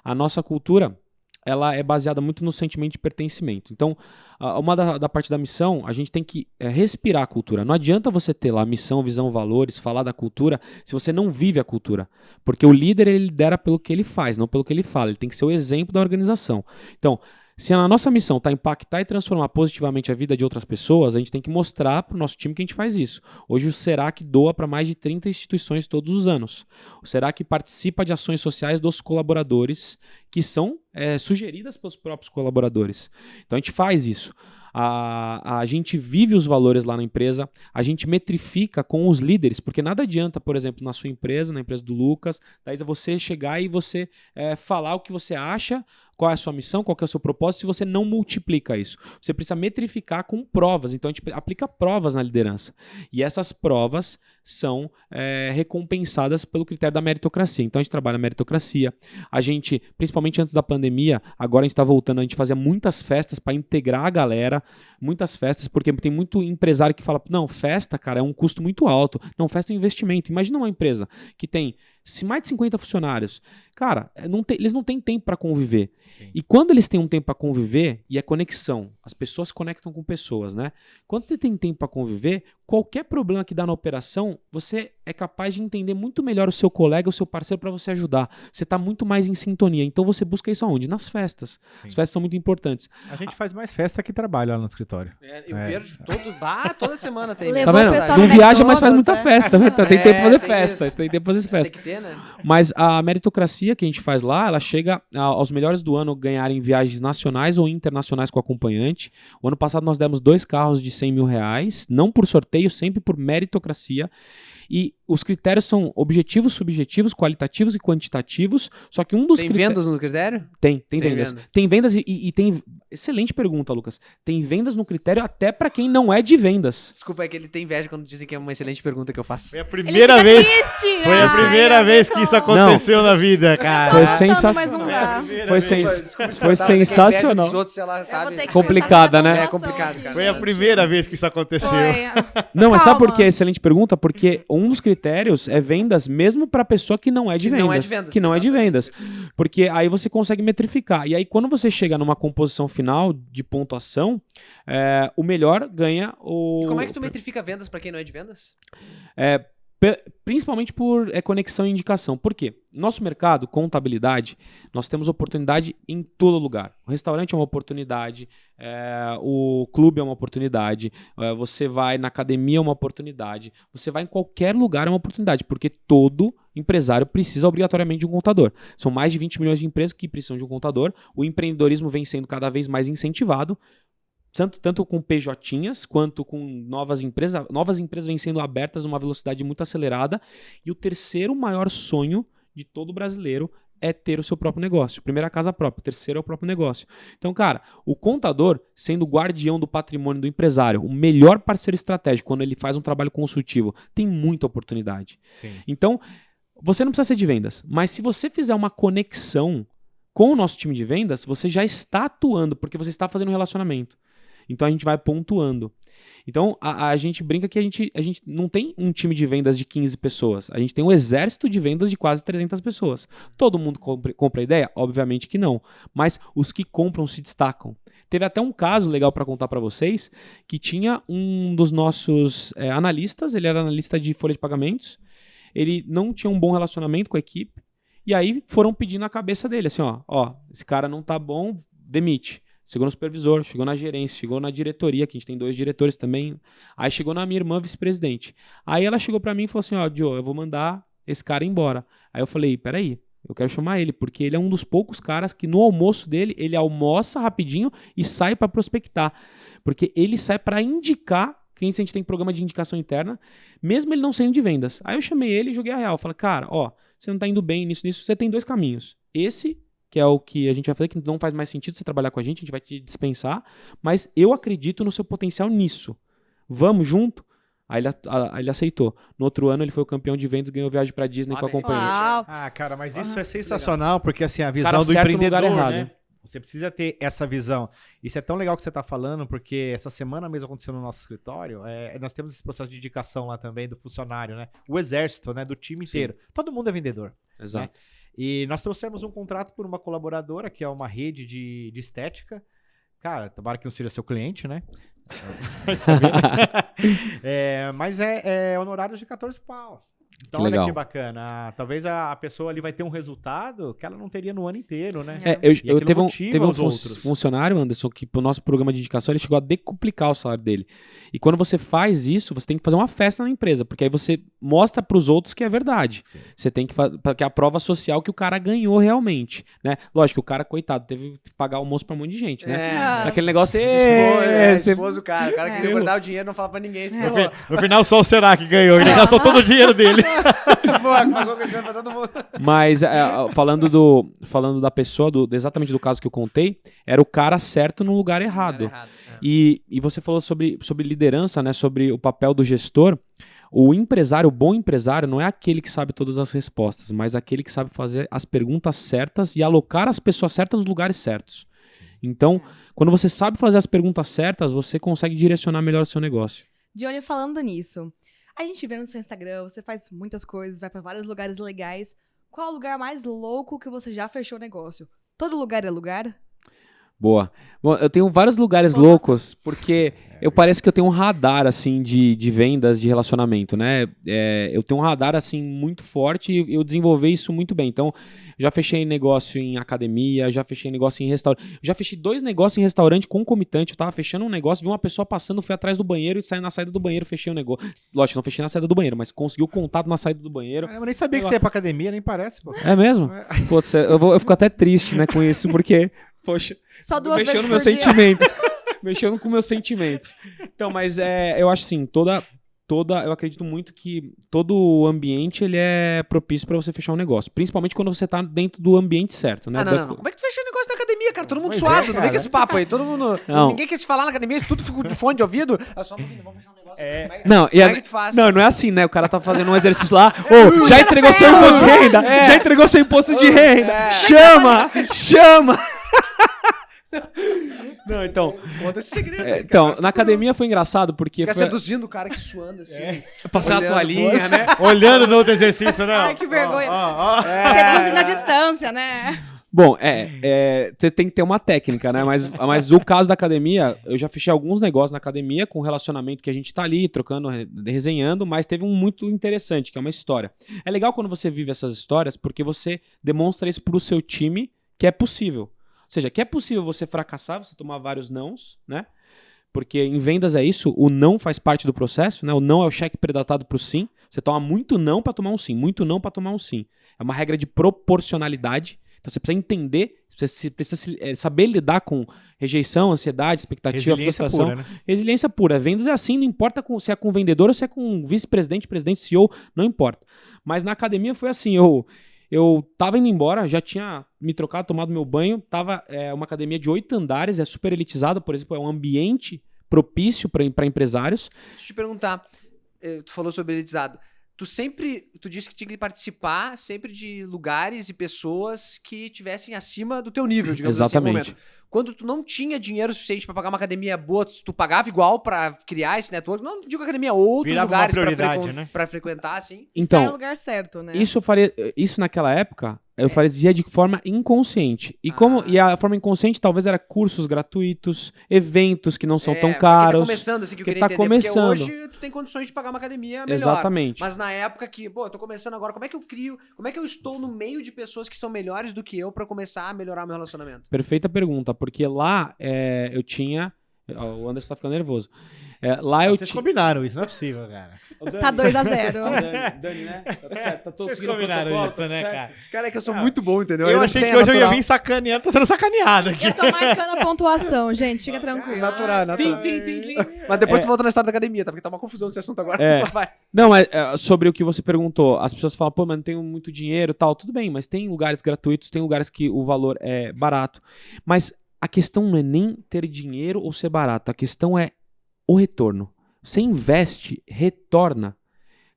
A nossa cultura, ela é baseada muito no sentimento de pertencimento. Então, uma da parte da missão, a gente tem que respirar a cultura. Não adianta você ter lá missão, visão, valores, falar da cultura, se você não vive a cultura. Porque o líder, ele lidera pelo que ele faz, não pelo que ele fala. Ele tem que ser o exemplo da organização. Então, se a nossa missão está impactar e transformar positivamente a vida de outras pessoas, a gente tem que mostrar para o nosso time que a gente faz isso. Hoje o Serac doa para mais de 30 instituições todos os anos. O Serac participa de ações sociais dos colaboradores que são sugeridas pelos próprios colaboradores. Então a gente faz isso. A gente vive os valores lá na empresa, a gente metrifica com os líderes, porque nada adianta, por exemplo, na sua empresa, na empresa do Lucas, daí você chegar e você falar o que você acha, qual é a sua missão, qual é o seu propósito, se você não multiplica isso. Você precisa metrificar com provas, então a gente aplica provas na liderança. E essas provas são recompensadas pelo critério da meritocracia. Então a gente trabalha a meritocracia, a gente, principalmente antes da pandemia, agora a gente está voltando, a gente fazia muitas festas para integrar a galera, muitas festas, porque tem muito empresário que fala, não, festa, cara, é um custo muito alto. Não, festa é um investimento. Imagina uma empresa que tem mais de 50 funcionários. Cara, eles não têm tempo para conviver. Sim. E quando eles têm um tempo para conviver, e é conexão, as pessoas se conectam com pessoas, né? Quando você tem tempo para conviver, qualquer problema que dá na operação, você é capaz de entender muito melhor o seu colega, o seu parceiro para você ajudar. Você está muito mais em sintonia. Então você busca isso aonde? Nas festas. Sim. As festas são muito importantes. A gente faz mais festa que trabalho lá no escritório. Eu vejo toda semana tem. Levou Tá vendo? o pessoal Não no viaja, mas faz McDonald's, muita festa. Né? Tem tempo para fazer tem festa. isso. Tem tempo para fazer festa. Tem que ter, né? Mas a meritocracia que a gente faz lá, ela chega aos melhores do ano ganharem viagens nacionais ou internacionais com acompanhante. O ano passado nós demos 2 carros de R$100 mil, não por sorteio, sempre por meritocracia. E os critérios são objetivos, subjetivos, qualitativos e quantitativos. Só que um dos Tem critérios... vendas no critério? Tem Tem vendas. vendas. Tem vendas e tem... Excelente pergunta, Lucas. Tem vendas no critério até para quem não é de vendas. Desculpa, é que ele tem inveja quando dizem que é uma excelente pergunta que eu faço. Foi a primeira vez. Foi a primeira vez que isso aconteceu na vida, cara. Foi Mas sensacional. não dá. Foi sensacional. Os outros, ela Eu sabe. vou ter que Complicada, pensar numa né? É promoção complicado, aqui, cara. Foi a gente. primeira vez que isso aconteceu. Foi. Não, é sabe por Calma. quê? Excelente pergunta. Porque um dos critérios é vendas mesmo para pessoa que não é de Que vendas. não é de vendas, Que não é de exatamente. vendas. Porque aí você consegue metrificar. E aí quando você chega numa composição final de pontuação, o melhor ganha o... E como é que tu metrifica vendas pra quem não é de vendas? Principalmente por conexão e indicação. Por quê? Nosso mercado, contabilidade, nós temos oportunidade em todo lugar. O restaurante é uma oportunidade, o clube é uma oportunidade, você vai na academia é uma oportunidade, você vai em qualquer lugar é uma oportunidade, porque todo empresário precisa obrigatoriamente de um contador. São mais de 20 milhões de empresas que precisam de um contador, o empreendedorismo vem sendo cada vez mais incentivado, tanto com PJs quanto com novas empresas vêm sendo abertas numa velocidade muito acelerada. E o terceiro maior sonho de todo brasileiro é ter o seu próprio negócio. Primeiro a casa própria, o terceiro é o próprio negócio. Então, cara, o contador, sendo o guardião do patrimônio do empresário, o melhor parceiro estratégico quando ele faz um trabalho consultivo, tem muita oportunidade. Sim. Então, você não precisa ser de vendas, mas se você fizer uma conexão com o nosso time de vendas, você já está atuando, porque você está fazendo um relacionamento. Então a gente vai pontuando. Então a gente brinca que a gente não tem um time de vendas de 15 pessoas. A gente tem um exército de vendas de quase 300 pessoas. Todo mundo compra a ideia? Obviamente que não. Mas os que compram se destacam. Teve até um caso legal para contar para vocês, que tinha um dos nossos analistas, ele era analista de folha de pagamentos, ele não tinha um bom relacionamento com a equipe, e aí foram pedir na cabeça dele, assim, ó, esse cara não tá bom, demite. Chegou no supervisor, chegou na gerência, chegou na diretoria, que a gente tem 2 diretores também. Aí chegou na minha irmã, vice-presidente. Aí ela chegou pra mim e falou assim, Joe, eu vou mandar esse cara embora. Aí eu falei, peraí, Eu quero chamar ele, porque ele é um dos poucos caras que no almoço dele, ele almoça rapidinho e sai para prospectar. Porque ele sai para indicar clientes. A gente tem programa de indicação interna, mesmo ele não sendo de vendas. Aí eu chamei ele e joguei a real. Falei, cara, ó, você não tá indo bem nisso, você tem 2 caminhos. Esse, que é o que a gente vai fazer, que não faz mais sentido você trabalhar com a gente vai te dispensar, mas eu acredito no seu potencial nisso. Vamos junto? Aí ele aceitou. No outro ano ele foi o campeão de vendas e ganhou viagem pra Disney com a companhia. Uau. Ah, cara, mas isso é sensacional, porque assim, a visão Cara do certo no lugar empreendedor, errado. né? Você precisa ter essa visão. Isso é tão legal que você tá falando, porque essa semana mesmo aconteceu no nosso escritório, nós temos esse processo de indicação lá também do funcionário, né? O exército, né? Do time inteiro. Todo mundo é vendedor. Exato. E nós trouxemos um contrato por uma colaboradora, que é uma rede de estética. Cara, tomara que não seja seu cliente, né? Vai saber. Mas é honorário de 14 pau. Então, Que olha legal. que bacana. Talvez a pessoa ali vai ter um resultado que ela não teria no ano inteiro, né? Eu aquilo teve motiva um os outros. funcionário, Anderson, que pro nosso programa de indicação ele chegou a decuplicar o salário dele. E quando você faz isso, você tem que fazer uma festa na empresa, porque aí você mostra pros outros que é verdade. Sim. Você tem que fazer a prova social que o cara ganhou realmente, né? Lógico, o cara, coitado, teve que pagar almoço pra um monte de gente, né? Ah. Aquele negócio... Você você- expôs o cara. O cara queria guardar o dinheiro, não fala pra ninguém. Se ferrou. No final, só o Será que ganhou. Ele gastou todo o dinheiro dele. Pô, pagou o pra todo mundo. Mas falando da pessoa, exatamente do caso que eu contei, era o cara certo no lugar errado. E você falou sobre liderança, né? Sobre o papel do gestor. O empresário, o bom empresário, não é aquele que sabe todas as respostas, mas aquele que sabe fazer as perguntas certas e alocar as pessoas certas nos lugares certos. Então, quando você sabe fazer as perguntas certas, você consegue direcionar melhor o seu negócio. Johnny, falando nisso, a gente vê no seu Instagram, você faz muitas coisas, vai pra vários lugares legais. Qual é o lugar mais louco que você já fechou negócio? Todo lugar é lugar? Boa. Bom, eu tenho vários lugares Nossa. loucos, porque eu parece que eu tenho um radar, assim, de vendas, de relacionamento, né? Eu tenho um radar, assim, muito forte e eu desenvolvi isso muito bem. Então, já fechei negócio em academia, já fechei negócio em restaurante. Já fechei 2 negócios em restaurante concomitante. Eu tava fechando um negócio, vi uma pessoa passando, fui atrás do banheiro e saí na saída do banheiro, fechei o negócio. Lógico, não fechei na saída do banheiro, mas consegui o contato na saída do banheiro. Eu nem sabia que você ia pra academia, nem parece, pô. É mesmo? Putz, eu fico até triste, né, com isso, porque, poxa... Só 2 vezes Mexendo por meus dia. sentimentos. Mexendo com meus sentimentos. Então, mas eu acho assim, eu acredito muito que todo o ambiente ele é propício pra você fechar um negócio. Principalmente quando você tá dentro do ambiente certo, né? Ah, não. Como é que tu fechou o negócio na academia, cara? Todo mundo Pois suado, é, não vem cara. com esse papo aí. Todo mundo. Não. Ninguém quer se falar na academia, isso tudo fica de fone de ouvido. Só um pouquinho, vamos fechar um negócio. Não, Como é que tu faz? não é assim, né? O cara tá fazendo um exercício lá, já entregou seu imposto de renda, já entregou seu imposto de renda, chama! Não, então, Conta esse segredo aí, cara. então, na academia foi engraçado porque Fica foi seduzindo o cara que suando assim. passar a olhando, toalhinha, né? Olhando no outro exercício, né? Ai, que vergonha. Ó. Seduzindo à distância, né? Bom, você tem que ter uma técnica, né? Mas o caso da academia, eu já fechei alguns negócios na academia com relacionamento que a gente tá ali, trocando, resenhando, mas teve um muito interessante, que é uma história. É legal quando você vive essas histórias, porque você demonstra isso pro seu time que é possível. Ou seja, que é possível você fracassar, você tomar vários nãos, né? Porque em vendas é isso, o não faz parte do processo, né? O não é o cheque predatado pro sim. Você toma muito não pra tomar um sim, muito não pra tomar um sim. É uma regra de proporcionalidade. Então você precisa entender, você precisa saber lidar com rejeição, ansiedade, expectativa, Resiliência frustração. pura, né? Resiliência pura. Vendas é assim, não importa se é com vendedor ou se é com vice-presidente, presidente, CEO, não importa. Mas na academia foi assim, eu tava indo embora, já tinha me trocado, tomado meu banho, tava uma academia de 8 andares, é super elitizada, por exemplo, é um ambiente propício para empresários. Deixa eu te perguntar, tu falou sobre elitizado. Tu disse que tinha que participar sempre de lugares e pessoas que tivessem acima do teu nível, digamos assim, no Exatamente. momento. Quando tu não tinha dinheiro suficiente pra pagar uma academia boa, tu pagava igual pra criar esse network? Não digo academia, outros Virava uma lugares prioridade, né? pra frequentar, assim. Está no Então, lugar certo, né? isso naquela época, eu fazia de forma inconsciente. E a forma inconsciente talvez era cursos gratuitos, eventos que não são tão Porque caros. tá começando, assim, que eu Porque queria tá entender. começando. Porque hoje tu tem condições de pagar uma academia melhor. Exatamente. Mas na época que, eu tô começando agora, como é que eu crio, como é que eu estou no meio de pessoas que são melhores do que eu pra começar a melhorar meu relacionamento? Perfeita pergunta, porque lá eu tinha O Anderson tá ficando nervoso. Lá eu Vocês combinaram isso, não é possível, cara. Tá 2-0. Dani, né? Tá tudo certo. Tá todo Vocês seguindo o combinaram protocolo, isso, tá né, tudo cara? certo. Cara, é que eu sou muito bom, entendeu? Eu não achei tem que hoje eu ia natural. vir sacaneando, tô sendo sacaneado aqui. Eu tô marcando a pontuação, gente. Fica tranquilo. Natural. Mas depois tu volta na história da academia, tá? Porque tá uma confusão esse assunto agora. Vai. Não, mas sobre o que você perguntou, as pessoas falam, pô, mas não tenho muito dinheiro e tal. Tudo bem, mas tem lugares gratuitos, tem lugares que o valor é barato. Mas a questão não é nem ter dinheiro ou ser barato, a questão é o retorno. Você investe, retorna.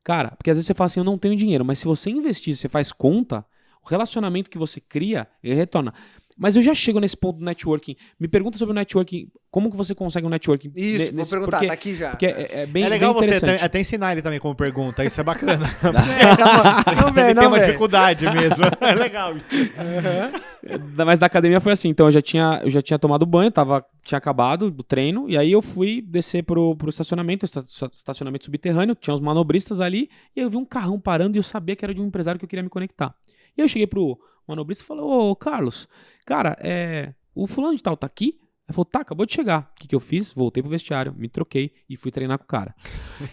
Cara, porque às vezes você fala assim, eu não tenho dinheiro, mas se você investir, você faz conta, o relacionamento que você cria, ele retorna. Mas eu já chego nesse ponto do networking. Me pergunta sobre o networking, como que você consegue um networking? Isso, vou perguntar, porque, tá aqui já. porque é bem É legal bem você interessante. até ensinar ele também como pergunta, isso é bacana. Não, Ele velho, tem não, uma velho. dificuldade mesmo. É legal isso. Mas da academia foi assim, então eu já tinha tomado banho, tinha acabado o treino, e aí eu fui descer pro estacionamento, estacionamento subterrâneo, tinha uns manobristas ali, e aí eu vi um carrão parando e eu sabia que era de um empresário que eu queria me conectar. E aí eu cheguei pro manobrista e falei, ô Carlos, cara, o fulano de tal tá aqui? Ele falou, tá, acabou de chegar. O que eu fiz? Voltei pro vestiário, me troquei e fui treinar com o cara.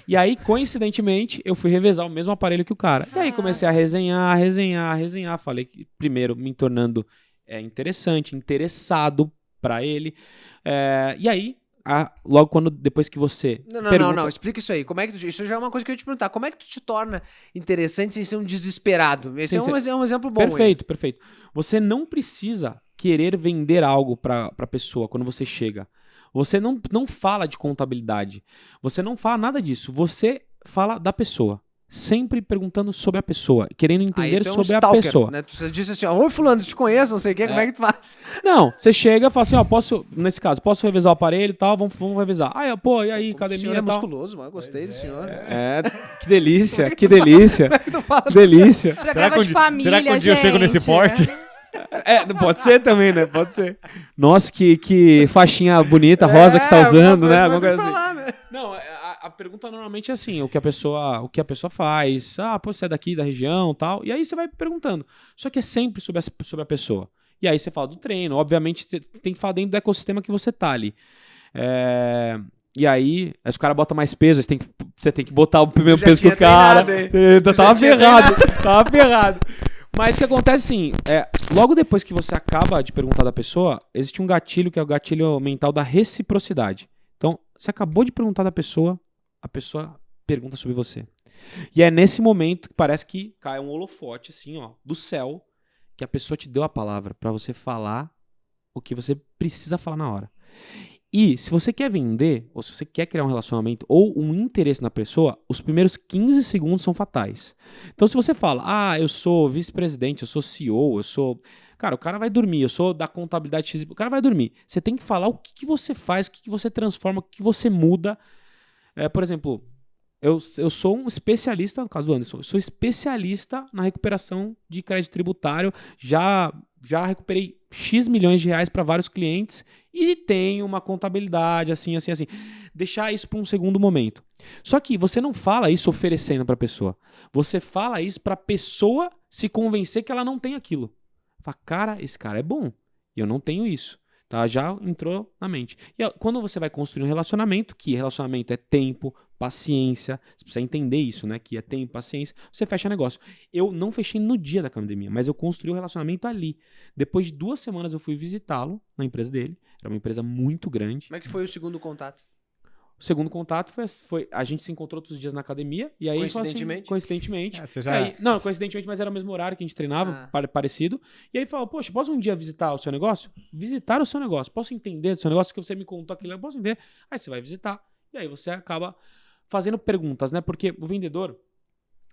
E aí, coincidentemente, eu fui revezar o mesmo aparelho que o cara. E aí comecei a resenhar. Falei que, primeiro, me tornando interessado pra ele. E aí, logo depois que você Não, explica isso aí. Como é que isso já é uma coisa que eu ia te perguntar. Como é que tu te torna interessante sem ser um desesperado? Esse é um exemplo bom. Perfeito. Você não precisa querer vender algo pra pessoa quando você chega. Você não fala de contabilidade. Você não fala nada disso. Você fala da pessoa. Sempre perguntando sobre a pessoa, querendo entender tu é um sobre stalker, a pessoa. Né? Tu disse assim, oi fulano, te conheço, não sei o que, como é que tu faz? Não, você chega e fala assim, nesse caso, posso revisar o aparelho e tal, vamos revisar. E aí, O academia senhor e é tal. musculoso, mano, gostei do senhor. Que delícia, que delícia. Como é que tu fala? Que delícia. Programa de família, será que um dia eu chego nesse gente. porte? Pode ser também, né? Pode ser. Nossa, que faixinha bonita, rosa que você tá usando, né? Alguma coisa assim. Falar, né? Não, a pergunta normalmente é assim, o que a pessoa faz. Pô, você é daqui da região e tal. E aí você vai perguntando. Só que é sempre sobre a pessoa. E aí você fala do treino. Obviamente, você tem que falar dentro do ecossistema que você tá ali. E aí os caras botam mais peso, você tem que botar o mesmo Já peso que tinha o cara. treinado, Tava ferrado. Mas o que acontece assim, logo depois que você acaba de perguntar da pessoa, existe um gatilho que é o gatilho mental da reciprocidade. Então, você acabou de perguntar da pessoa, a pessoa pergunta sobre você. E é nesse momento que parece que cai um holofote, assim, ó, do céu, que a pessoa te deu a palavra pra você falar o que você precisa falar na hora. E se você quer vender, ou se você quer criar um relacionamento ou um interesse na pessoa, os primeiros 15 segundos são fatais. Então se você fala, eu sou vice-presidente, eu sou CEO, eu sou... Cara, o cara vai dormir, eu sou da contabilidade X, o cara vai dormir. Você tem que falar o que você faz, o que você transforma, o que você muda. Por exemplo, eu sou um especialista, no caso do Anderson, eu sou especialista na recuperação de crédito tributário, já recuperei X milhões de reais para vários clientes e tenho uma contabilidade assim. Deixar isso para um segundo momento. Só que você não fala isso oferecendo para a pessoa. Você fala isso para a pessoa se convencer que ela não tem aquilo. Fala, cara, esse cara é bom e eu não tenho isso. Tá? Já entrou na mente. E quando você vai construir um relacionamento, que relacionamento é tempo, paciência, você precisa entender isso, né? Que é tempo, paciência, você fecha negócio. Eu não fechei no dia da academia, mas eu construí o relacionamento ali. Depois de 2 semanas eu fui visitá-lo na empresa dele. Era uma empresa muito grande. Como é que foi o segundo contato? O segundo contato foi a gente se encontrou outros dias na academia e aí Coincidentemente? Coincidentemente. Você já... Aí, não, coincidentemente, mas era o mesmo horário que a gente treinava, parecido. E aí falou, poxa, posso um dia visitar o seu negócio? Visitar o seu negócio. Posso entender do seu negócio que você me contou aquilo? Eu posso entender. Aí você vai visitar. E aí você acaba fazendo perguntas, né? Porque o vendedor,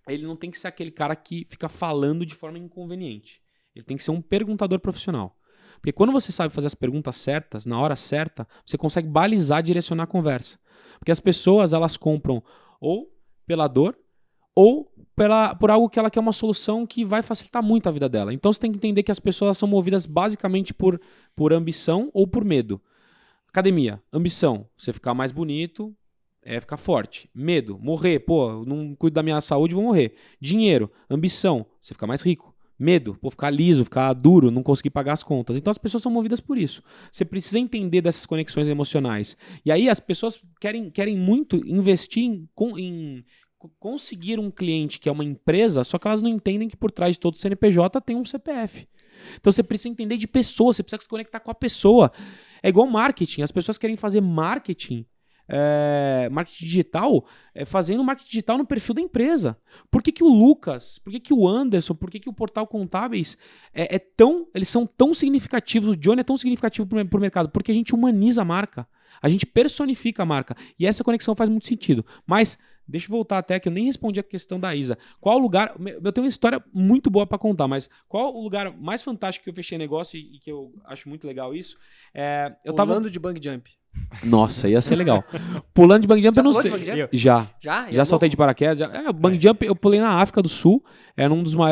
ele não tem que ser aquele cara que fica falando de forma inconveniente. Ele tem que ser um perguntador profissional. Porque quando você sabe fazer as perguntas certas, na hora certa, você consegue balizar, direcionar a conversa. Porque as pessoas, elas compram ou pela dor ou por algo que ela quer uma solução que vai facilitar muito a vida dela. Então você tem que entender que as pessoas são movidas basicamente por ambição ou por medo. Academia, ambição, você ficar mais bonito, ficar forte. Medo, morrer, não cuido da minha saúde, vou morrer. Dinheiro, ambição, você ficar mais rico. Medo, pô, ficar liso, ficar duro, não conseguir pagar as contas. Então as pessoas são movidas por isso. Você precisa entender dessas conexões emocionais. E aí as pessoas querem muito investir em conseguir um cliente que é uma empresa, só que elas não entendem que por trás de todo CNPJ tem um CPF. Então você precisa entender de pessoa, você precisa se conectar com a pessoa. É igual marketing, as pessoas querem fazer marketing digital, fazendo marketing digital no perfil da empresa. Por que o Lucas, por que o Anderson, por que o Portal Contábeis eles são tão significativos, o Johnny é tão significativo pro mercado? Porque a gente humaniza a marca, a gente personifica a marca, e essa conexão faz muito sentido. Mas, deixa eu voltar até que eu nem respondi a questão da Isa. Qual o lugar, eu tenho uma história muito boa para contar, mas qual o lugar mais fantástico que eu fechei negócio e que eu acho muito legal isso? Pulando de bungee jump. Nossa, ia ser legal. Pulando de bungee jump, eu não pulou sei. de bungee jump? Já saltei de paraquedas. Bungee jump eu pulei na África do Sul. Era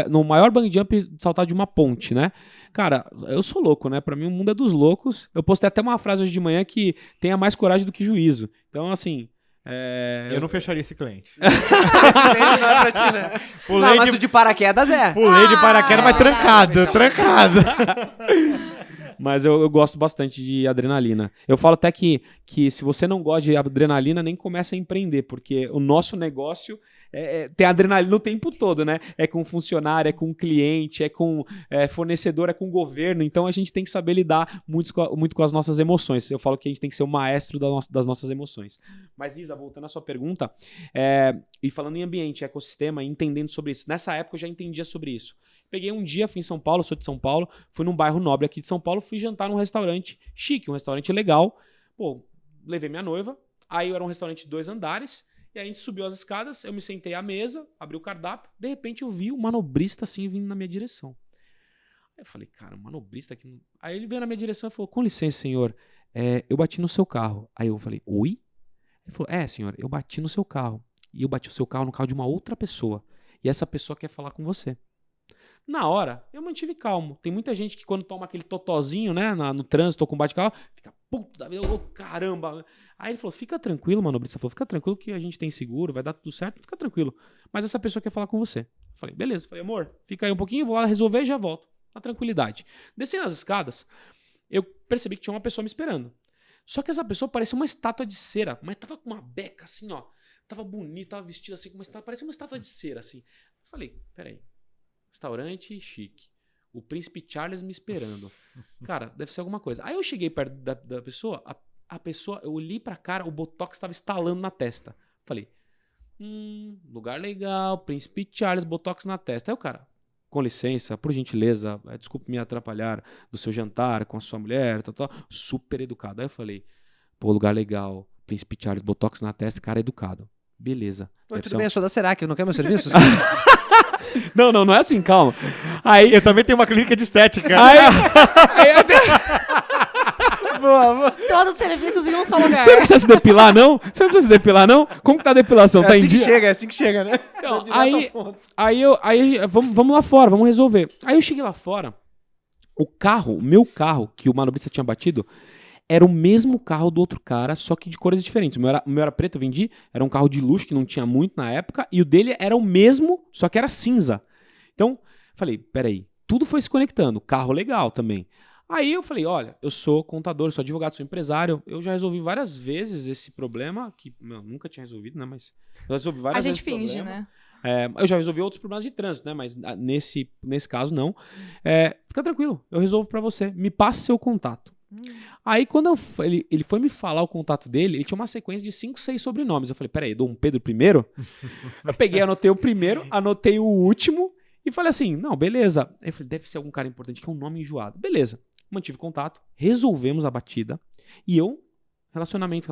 no maior bungee jump saltar de uma ponte, né? Cara, eu sou louco, né? Pra mim o mundo é dos loucos. Eu postei até uma frase hoje de manhã que tenha mais coragem do que juízo. Então, assim... Eu não fecharia esse cliente. Esse cliente não é pra ti, né? Pulei Mas o de paraquedas é. Pulei de paraquedas, mas trancado. Mas eu gosto bastante de adrenalina. Eu falo até que se você não gosta de adrenalina, nem começa a empreender, porque o nosso negócio tem adrenalina o tempo todo, né? É com funcionário, é com cliente, é com fornecedor, é com governo. Então a gente tem que saber lidar muito com as nossas emoções. Eu falo que a gente tem que ser o maestro das nossas emoções. Mas, Isa, voltando à sua pergunta, e falando em ambiente, ecossistema, entendendo sobre isso. Nessa época eu já entendia sobre isso. Peguei um dia, fui em São Paulo, sou de São Paulo, fui num bairro nobre aqui de São Paulo, fui jantar num restaurante chique, um restaurante legal. Pô, levei minha noiva, aí era um restaurante de 2 andares, e aí a gente subiu as escadas, eu me sentei à mesa, abri o cardápio, de repente eu vi um manobrista assim vindo na minha direção. Aí eu falei, cara, um manobrista aqui... Aí ele veio na minha direção e falou, com licença, senhor, eu bati no seu carro. Aí eu falei, oi? Ele falou, senhor, eu bati no seu carro, e eu bati o seu carro no carro de uma outra pessoa, e essa pessoa quer falar com você. Na hora, eu mantive calmo. Tem muita gente que quando toma aquele totozinho, né, no trânsito ou com bate-carro, fica puto da vida, caramba. Aí ele falou, fica tranquilo, manobrista. Falou, fica tranquilo que a gente tem seguro, vai dar tudo certo, fica tranquilo. Mas essa pessoa quer falar com você. Eu falei, beleza. Falei, amor, fica aí um pouquinho, vou lá resolver e já volto. Na tranquilidade. Descendo as escadas, eu percebi que tinha uma pessoa me esperando. Só que essa pessoa parecia uma estátua de cera, mas tava com uma beca assim, ó. Tava bonita, tava vestida assim, com uma estátua, parecia uma estátua de cera, assim. Eu falei, peraí. Restaurante chique. O príncipe Charles me esperando. Cara, deve ser alguma coisa. Aí eu cheguei perto da pessoa, a pessoa, eu olhei pra cara, o botox estava estalando na testa. Falei, lugar legal, príncipe Charles, botox na testa. Aí o cara, com licença, por gentileza, desculpe me atrapalhar do seu jantar com a sua mulher, super educado. Aí eu falei, pô, lugar legal, príncipe Charles, botox na testa, cara educado. Beleza. Oi, tudo bem, eu sou da Serac, não quer meus serviços? Não é assim, calma. Aí eu também tenho uma clínica de estética. Boa. Todos os serviços em um só lugar. Você não precisa se depilar, não? Como que tá a depilação? Tá em dia? É assim que chega, né? Então, aí vamos lá fora, vamos resolver. Aí eu cheguei lá fora, o meu carro, que o manobrista tinha batido, era o mesmo carro do outro cara, só que de cores diferentes. O meu era preto, eu vendi, era um carro de luxo que não tinha muito na época, e o dele era o mesmo, só que era cinza. Então, falei, peraí, tudo foi se conectando, carro legal também. Aí eu falei, olha, eu sou contador, sou advogado, sou empresário, eu já resolvi várias vezes esse problema, que eu nunca tinha resolvido, né, mas eu resolvi várias vezes. A gente finge, né? Eu já resolvi outros problemas de trânsito, né, mas nesse caso não. Fica tranquilo, eu resolvo pra você, me passe seu contato. Aí quando ele foi me falar o contato dele, ele tinha uma sequência de 5, 6 sobrenomes. Eu falei, peraí, Dom Pedro I? Eu peguei, anotei o primeiro, anotei o último e falei assim, não, beleza. Aí eu falei, deve ser algum cara importante que é um nome enjoado. Beleza, mantive contato, resolvemos a batida e eu, relacionamento.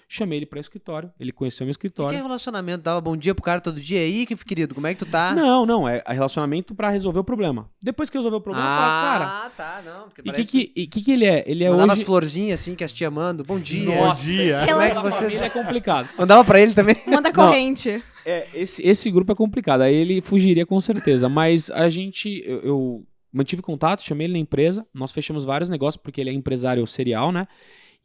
Chamei ele para o escritório, ele conheceu meu escritório. Que é relacionamento? Dava bom dia pro cara todo dia aí, que querido, como é que tu tá? Não, é relacionamento para resolver o problema. Depois que resolveu o problema, eu falo, cara... tá, não. Porque E que ele é? Ele é mandava hoje... as florzinhas assim, que as tia mandam, bom dia. Nossa, bom dia. Como é que você... Ele é complicado. Mandava pra ele também? Manda corrente. Esse grupo é complicado, aí ele fugiria com certeza, mas a gente... Eu mantive contato, chamei ele na empresa, nós fechamos vários negócios, porque ele é empresário serial, né?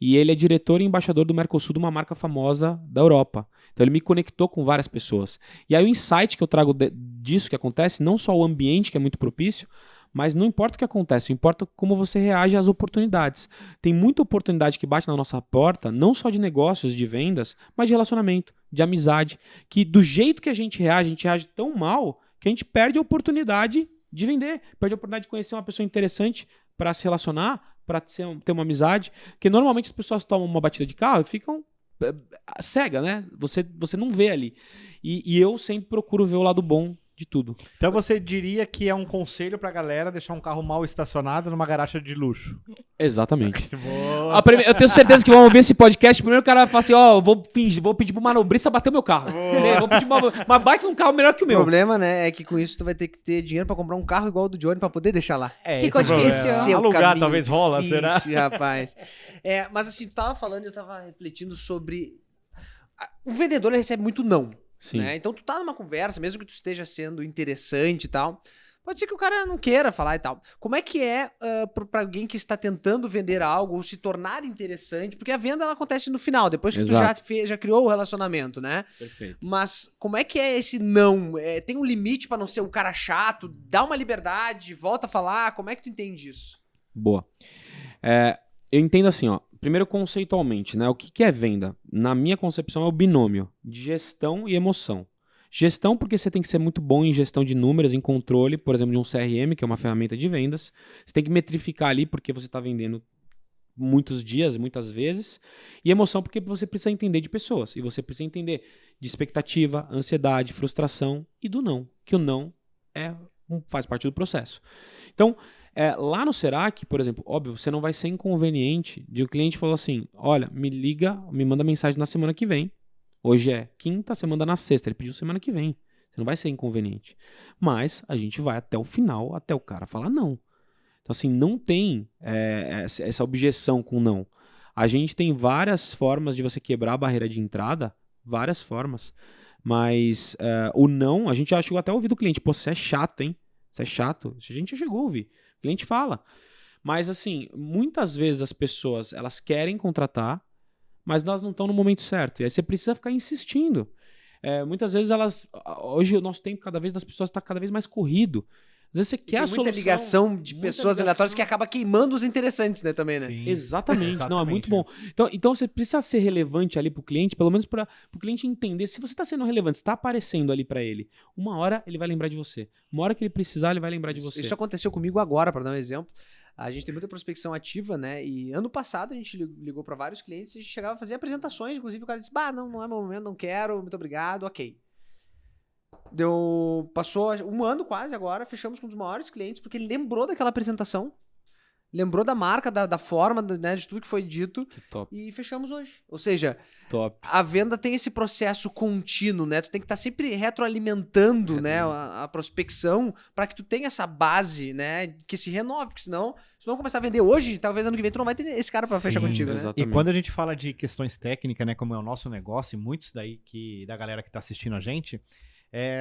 E ele é diretor e embaixador do Mercosul, de uma marca famosa da Europa. Então ele me conectou com várias pessoas. E aí o insight que eu trago disso que acontece, não só o ambiente que é muito propício, mas não importa o que acontece, importa como você reage às oportunidades. Tem muita oportunidade que bate na nossa porta, não só de negócios, de vendas, mas de relacionamento, de amizade, que do jeito que a gente reage tão mal que a gente perde a oportunidade de vender, perde a oportunidade de conhecer uma pessoa interessante para se relacionar, para ter uma amizade, porque normalmente as pessoas tomam uma batida de carro e ficam cega, né? Você não vê ali. E eu sempre procuro ver o lado bom de tudo. Então você diria que é um conselho pra galera deixar um carro mal estacionado numa garagem de luxo. Exatamente. Boa. Eu tenho certeza que vão ouvir esse podcast. Primeiro o cara vai falar assim, vou pedir pro manobrista bater o meu carro. Vou pedir uma bate num carro melhor que o O meu. problema, né, é que com isso tu vai ter que ter dinheiro pra comprar um carro igual ao do Johnny pra poder deixar lá. Ficou esse é o difícil. problema. Esse é o Alugar caminho talvez rola, será? difícil, rapaz. Mas assim, tu tava falando, eu tava refletindo sobre... O vendedor, ele recebe muito não. Sim. Né? Então tu tá numa conversa, mesmo que tu esteja sendo interessante e tal, pode ser que o cara não queira falar e tal. Como é que é pra alguém que está tentando vender algo ou se tornar interessante? Porque a venda ela acontece no final, depois que Exato. tu já criou o relacionamento, né? Perfeito. Mas como é que é esse não? Tem um limite pra não ser um cara chato? Dá uma liberdade, volta a falar? Como é que tu entende isso? Boa. Eu entendo assim, ó. Primeiro, conceitualmente, né? O que é venda? Na minha concepção, é o binômio de gestão e emoção. Gestão, porque você tem que ser muito bom em gestão de números, em controle, por exemplo, de um CRM, que é uma ferramenta de vendas. Você tem que metrificar ali, porque você está vendendo muitos dias, muitas vezes. E emoção, porque você precisa entender de pessoas. E você precisa entender de expectativa, ansiedade, frustração e do não. Que o não faz parte do processo. Então, lá no Serac, por exemplo, óbvio, você não vai ser inconveniente de o cliente falou assim, olha, me liga, me manda mensagem na semana que vem. Hoje é quinta, você manda na sexta. Ele pediu semana que vem. Você não vai ser inconveniente. Mas a gente vai até o final, até o cara falar não. Então, assim, não tem essa objeção com não. A gente tem várias formas de você quebrar a barreira de entrada, várias formas. Mas o não, a gente já chegou até a ouvir do cliente, pô, você é chato, hein? Você é chato. A gente já chegou a ouvir. O cliente fala. Mas, assim, muitas vezes as pessoas, elas querem contratar, mas elas não estão no momento certo. E aí você precisa ficar insistindo. Muitas vezes hoje o nosso tempo, cada vez das pessoas está cada vez mais corrido. Às vezes você quer a solução. Muita ligação de muita pessoas ligação. aleatórias que acaba queimando os interessantes, né, também, né? Sim. Exatamente. Não, é muito bom. Então você precisa ser relevante ali pro cliente, pelo menos para o cliente entender. Se você está sendo relevante, está aparecendo ali para ele, uma hora ele vai lembrar de você. Uma hora que ele precisar, ele vai lembrar de você. Isso aconteceu comigo agora, para dar um exemplo. A gente tem muita prospecção ativa, né? E ano passado a gente ligou para vários clientes e a gente chegava a fazer apresentações. Inclusive o cara disse, não é meu momento, não quero, muito obrigado, ok. Passou um ano quase agora, fechamos com um dos maiores clientes, porque ele lembrou daquela apresentação, lembrou da marca, da forma, né, de tudo que foi dito, Que top. e fechamos hoje. Ou seja, Top. a venda tem esse processo contínuo, né? Tu tem que estar sempre retroalimentando, né, a prospecção para que tu tenha essa base, né, que se renove, porque senão, se tu não começar a vender hoje, talvez ano que vem tu não vai ter esse cara para fechar Sim, contigo, né? exatamente. E quando a gente fala de questões técnicas, né, como é o nosso negócio, e muitos daí da galera que tá assistindo a gente,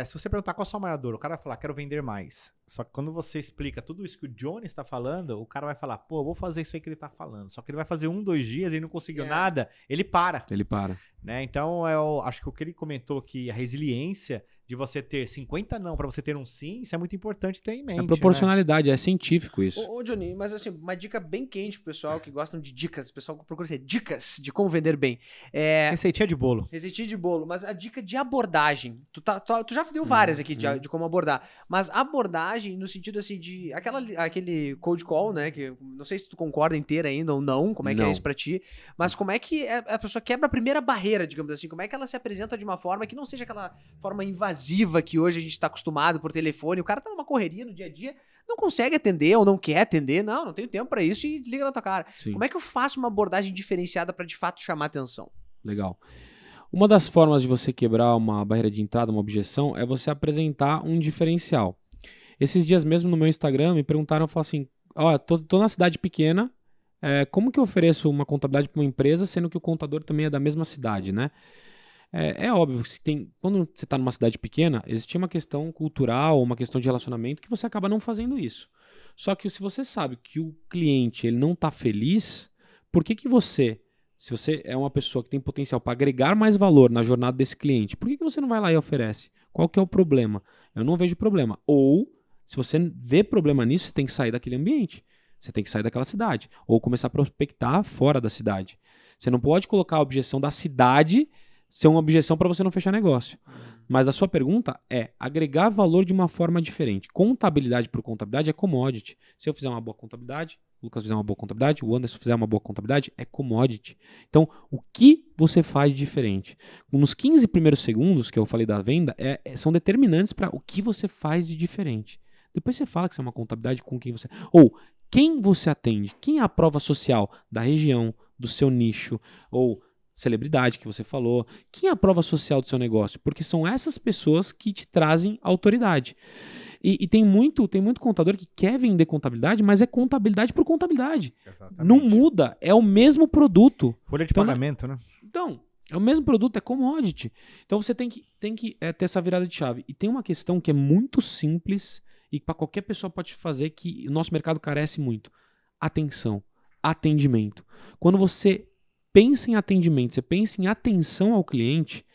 se você perguntar qual é a sua maior dor, o cara vai falar, quero vender mais. Só que quando você explica tudo isso que o Johnny está falando, o cara vai falar, pô, eu vou fazer isso aí que ele tá falando. Só que ele vai fazer 2 dias e não conseguiu nada, ele para. Ele para. Né? Então, acho que o que ele comentou que a resiliência de você ter 50 não para você ter um sim, isso é muito importante ter em mente. É proporcionalidade, é científico isso. Ô, Johnny, mas assim, uma dica bem quente pro pessoal que gostam de dicas, o pessoal que procura ter dicas de como vender bem. Né? Receitinha de bolo. Receitinha de bolo, mas a dica de abordagem. Tu já deu várias aqui de como abordar, mas abordagem no sentido assim de aquele cold call, né, que não sei se tu concorda inteira ainda ou não, como é que é Não. isso pra ti, mas como é que a pessoa quebra a primeira barreira, digamos assim, como é que ela se apresenta de uma forma que não seja aquela forma invasiva que hoje a gente tá acostumado por telefone, o cara tá numa correria no dia a dia, não consegue atender ou não quer atender, não tenho tempo pra isso e desliga na tua cara. Sim. Como é que eu faço uma abordagem diferenciada pra de fato chamar atenção? Legal. Uma das formas de você quebrar uma barreira de entrada, uma objeção, é você apresentar um diferencial. Esses dias mesmo no meu Instagram me perguntaram, falaram assim, tô na cidade pequena, como que eu ofereço uma contabilidade para uma empresa, sendo que o contador também é da mesma cidade, né? É óbvio que quando você está numa cidade pequena, existe uma questão cultural, uma questão de relacionamento que você acaba não fazendo isso. Só que se você sabe que o cliente ele não está feliz, por que você se você é uma pessoa que tem potencial para agregar mais valor na jornada desse cliente, por que você não vai lá e oferece? Qual que é o problema? Eu não vejo problema. Ou, se você vê problema nisso, você tem que sair daquele ambiente. Você tem que sair daquela cidade. Ou começar a prospectar fora da cidade. Você não pode colocar a objeção da cidade ser uma objeção para você não fechar negócio. Mas a sua pergunta é agregar valor de uma forma diferente. Contabilidade por contabilidade é commodity. Se eu fizer uma boa contabilidade, o Lucas fizer uma boa contabilidade, o Anderson fizer uma boa contabilidade, é commodity. Então, o que você faz de diferente? Nos 15 primeiros segundos que eu falei da venda, são determinantes para o que você faz de diferente. Depois você fala que você é uma contabilidade com quem você... Ou quem você atende, quem é a prova social da região, do seu nicho, ou celebridade que você falou, quem é a prova social do seu negócio? Porque são essas pessoas que te trazem autoridade. E tem muito contador que quer vender contabilidade, mas é contabilidade por contabilidade. Exatamente. Não muda, é o mesmo produto. Folha de pagamento, né? Então, é o mesmo produto, é commodity. Então você tem que ter essa virada de chave. E tem uma questão que é muito simples e para qualquer pessoa pode fazer, que o nosso mercado carece muito. Atenção, atendimento. Quando você pensa em atendimento, você pensa em atenção ao cliente,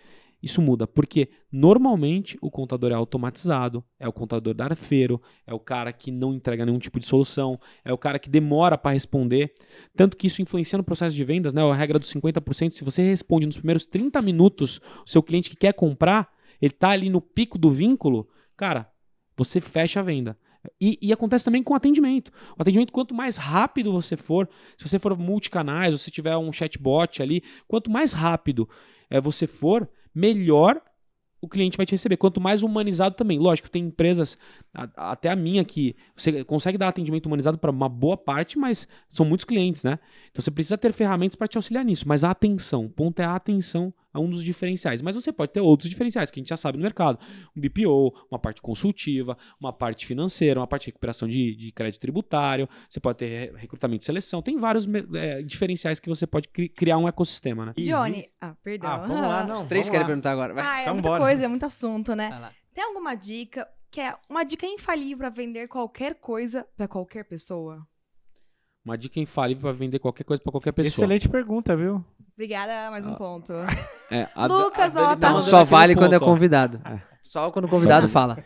isso muda, porque normalmente o contador é automatizado, é o contador darfeiro, é o cara que não entrega nenhum tipo de solução, é o cara que demora para responder, tanto que isso influencia no processo de vendas, né? A regra dos 50%, se você responde nos primeiros 30 minutos, o seu cliente que quer comprar, ele está ali no pico do vínculo, cara, você fecha a venda. E acontece também com o atendimento. O atendimento, quanto mais rápido você for, se você for multicanais, ou se tiver um chatbot ali, quanto mais rápido você for, melhor o cliente vai te receber. Quanto mais humanizado também. Lógico, tem empresas, até a minha, que você consegue dar atendimento humanizado para uma boa parte, mas são muitos clientes, né? Então você precisa ter ferramentas para te auxiliar nisso. Mas a atenção, o ponto é a atenção a um dos diferenciais. Mas você pode ter outros diferenciais que a gente já sabe no mercado. Um BPO, uma parte consultiva, uma parte financeira, uma parte de recuperação de crédito tributário. Você pode ter recrutamento e seleção. Tem vários diferenciais que você pode criar um ecossistema, né? Johnny, perdão. Vamos lá, não. Os três querem perguntar agora. Vai. É Então muita bora. coisa, é muito assunto, né? Vai lá. Tem alguma dica que é uma dica infalível pra vender qualquer coisa pra qualquer pessoa? Uma dica infalível para vender qualquer coisa para qualquer pessoa. Excelente pergunta, viu? Obrigada, mais um ponto. Dani Lucas, tá ó, tá Não, mandando só aquele vale quando é ponto, ó. convidado. Só quando o convidado fala.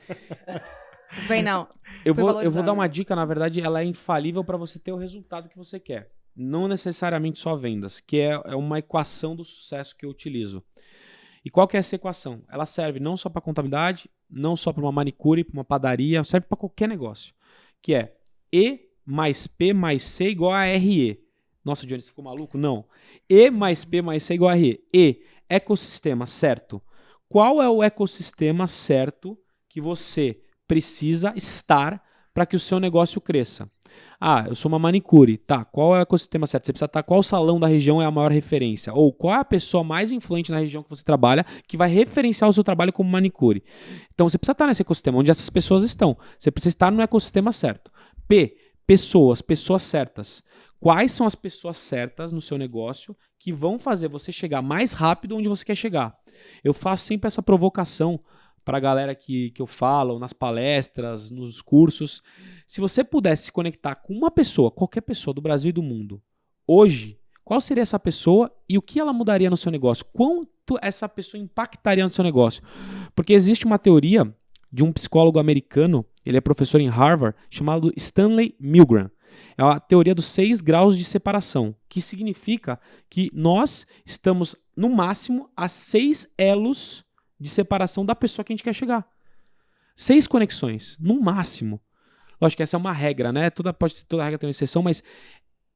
Vem não. Eu Foi vou valorizado. dar uma dica, na verdade, ela é infalível para você ter o resultado que você quer. Não necessariamente só vendas, que é uma equação do sucesso que eu utilizo. E qual que é essa equação? Ela serve não só para contabilidade, não só para uma manicure, para uma padaria, serve para qualquer negócio. Que é E mais P mais C igual a RE. Nossa, Johnny, você ficou maluco? Não. E mais P mais C igual a RE. E, ecossistema, certo. Qual é o ecossistema certo que você precisa estar para que o seu negócio cresça? Eu sou uma manicure. Tá, qual é o ecossistema certo? Você precisa estar, qual salão da região é a maior referência? Ou qual é a pessoa mais influente na região que você trabalha que vai referenciar o seu trabalho como manicure? Então, você precisa estar nesse ecossistema onde essas pessoas estão. Você precisa estar no ecossistema certo. P, pessoas certas. Quais são as pessoas certas no seu negócio que vão fazer você chegar mais rápido onde você quer chegar? Eu faço sempre essa provocação para a galera que eu falo nas palestras, nos cursos. Se você pudesse se conectar com uma pessoa, qualquer pessoa do Brasil e do mundo, hoje, qual seria essa pessoa e o que ela mudaria no seu negócio? Quanto essa pessoa impactaria no seu negócio? Porque existe uma teoria de um psicólogo americano, ele é professor em Harvard, chamado Stanley Milgram. É a teoria dos 6 graus de separação, que significa que nós estamos, no máximo, a 6 elos de separação da pessoa que a gente quer chegar. 6 conexões, no máximo. Lógico que essa é uma regra, né? Toda regra tem uma exceção, mas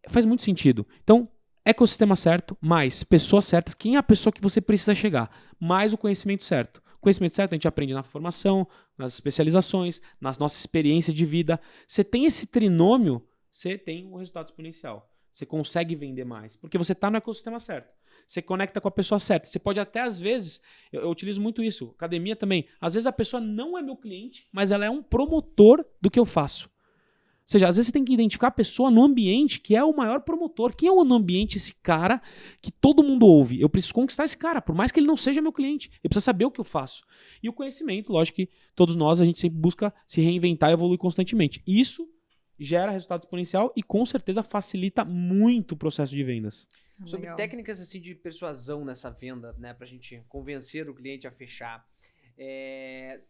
faz muito sentido. Então, ecossistema certo, mais pessoas certas. Quem é a pessoa que você precisa chegar? Mais o conhecimento certo. O conhecimento certo a gente aprende na formação, nas especializações, na nossa experiência de vida. Você tem esse trinômio, você tem um resultado exponencial. Você consegue vender mais, porque você está no ecossistema certo. Você conecta com a pessoa certa. Você pode até, às vezes, eu utilizo muito isso, academia também, às vezes a pessoa não é meu cliente, mas ela é um promotor do que eu faço. Ou seja, às vezes você tem que identificar a pessoa no ambiente que é o maior promotor. Quem é no ambiente esse cara que todo mundo ouve? Eu preciso conquistar esse cara, por mais que ele não seja meu cliente. Eu preciso saber o que eu faço. E o conhecimento, lógico que todos nós, a gente sempre busca se reinventar e evoluir constantemente. Isso gera resultado exponencial e com certeza facilita muito o processo de vendas. Sobre Legal. técnicas assim de persuasão nessa venda, né, pra gente convencer o cliente a fechar.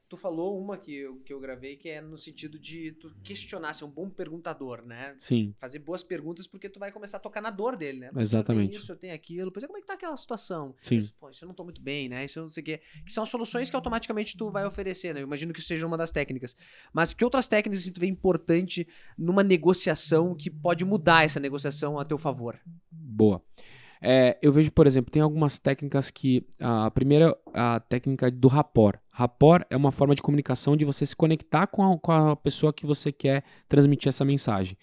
Tu falou uma que eu gravei que é no sentido de tu questionar, ser um bom perguntador, né? Sim, Fazer boas perguntas porque tu vai começar a tocar na dor dele, né? Pô, Exatamente. Eu tenho isso, eu tenho aquilo. Pois é, como é que tá aquela situação? sim. Isso, pô, isso eu não tô muito bem, né? Isso eu não sei o quê. Que são soluções que automaticamente tu vai oferecer, né? Eu imagino que isso seja uma das técnicas. Mas que outras técnicas assim, tu vê importante numa negociação que pode mudar essa negociação a teu favor? Boa. Eu vejo, por exemplo, tem algumas técnicas que... A primeira, a técnica do rapport. Rapport é uma forma de comunicação de você se conectar com a pessoa que você quer transmitir essa mensagem.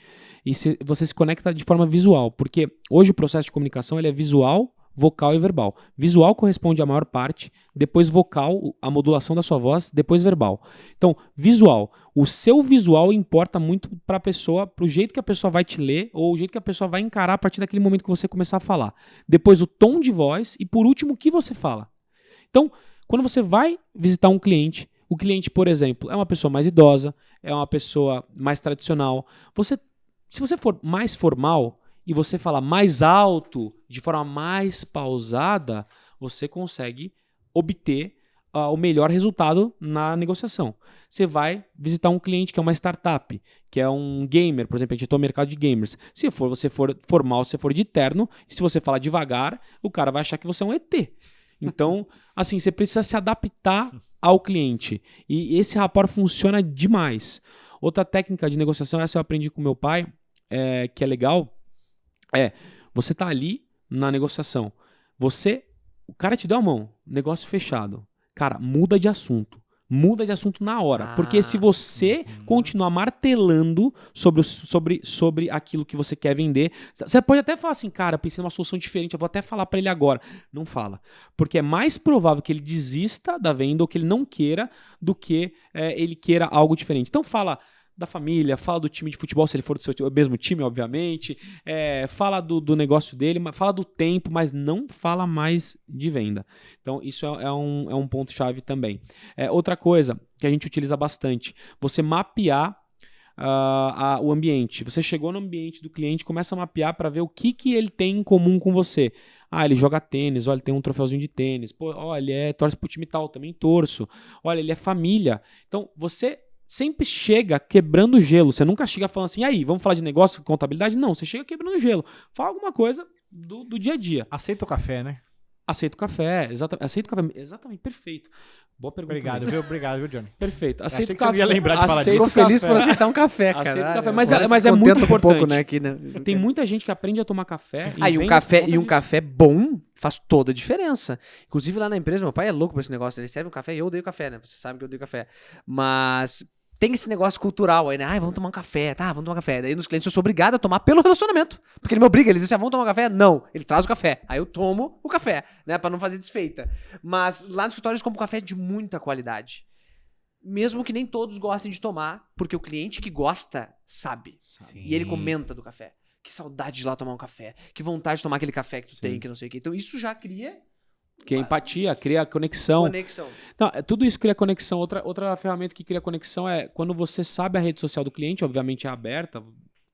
E você se conecta de forma visual, porque hoje o processo de comunicação ele é visual, vocal e verbal. Visual corresponde à maior parte, depois vocal, a modulação da sua voz, depois verbal. Então, visual. O seu visual importa muito para a pessoa, para o jeito que a pessoa vai te ler ou o jeito que a pessoa vai encarar a partir daquele momento que você começar a falar. Depois o tom de voz e por último o que você fala. Então, quando você vai visitar um cliente, o cliente, por exemplo, é uma pessoa mais idosa, é uma pessoa mais tradicional. Se você for mais formal e você falar mais alto, de forma mais pausada, você consegue obter o melhor resultado na negociação. Você vai visitar um cliente que é uma startup, que é um gamer, por exemplo, a gente está no mercado de gamers. Se você for formal, se você for de terno, e se você falar devagar, o cara vai achar que você é um ET. Então, assim, você precisa se adaptar ao cliente. E esse rapport funciona demais. Outra técnica de negociação, essa eu aprendi com meu pai, que é legal, você tá ali na negociação. O cara te deu a mão, negócio fechado. Cara, muda de assunto. Muda de assunto na hora. Porque se você continuar martelando sobre aquilo que você quer vender, você pode até falar assim, cara, pensei numa solução diferente, eu vou até falar pra ele agora. Não fala. Porque é mais provável que ele desista da venda ou que ele não queira do que ele queira algo diferente. Então fala da família, fala do time de futebol, se ele for do seu mesmo time, obviamente, fala do negócio dele, fala do tempo, mas não fala mais de venda. Então, isso é um ponto-chave também. Outra coisa que a gente utiliza bastante, você mapear o ambiente. Você chegou no ambiente do cliente, começa a mapear para ver o que ele tem em comum com você. Ele joga tênis, olha, ele tem um troféuzinho de tênis, pô, olha, ele torce pro time tal, também torço, olha, ele é família. Então, você sempre chega quebrando gelo. Você nunca chega falando assim, aí, vamos falar de negócio, contabilidade? Não, você chega quebrando gelo. Fala alguma coisa do dia a dia. Aceita o café, né? Aceita o café, exatamente, perfeito. Boa pergunta. Obrigado, viu, Johnny? Aceito. Achei Aceito que você não ia lembrar de falar disso. Fico feliz por aceitar um café, cara. Aceito café, Agora mas se é muito contenta com importante. pouco, né, aqui, né? Tem muita gente que aprende a tomar café. E um café bom faz toda a diferença. Inclusive lá na empresa, meu pai é louco por esse negócio. Ele serve um café e eu odeio café, né? Você sabe que eu odeio café. Mas tem esse negócio cultural aí, né? Vamos tomar um café, tá? Vamos tomar um café. Daí nos clientes eu sou obrigado a tomar pelo relacionamento. Porque ele me obriga, ele diz assim, vamos tomar um café? Não. Ele traz o café. Aí eu tomo o café, né? Pra não fazer desfeita. Mas lá no escritório eles compram café de muita qualidade. Mesmo que nem todos gostem de tomar, porque o cliente que gosta sabe. Sim. E ele comenta do café. Que saudade de ir lá tomar um café. Que vontade de tomar aquele café que tu tem, que não sei o quê. Então isso já cria Que é empatia, cria conexão. conexão. Não, tudo isso cria conexão. Outra ferramenta que cria conexão é quando você sabe a rede social do cliente, obviamente é aberta,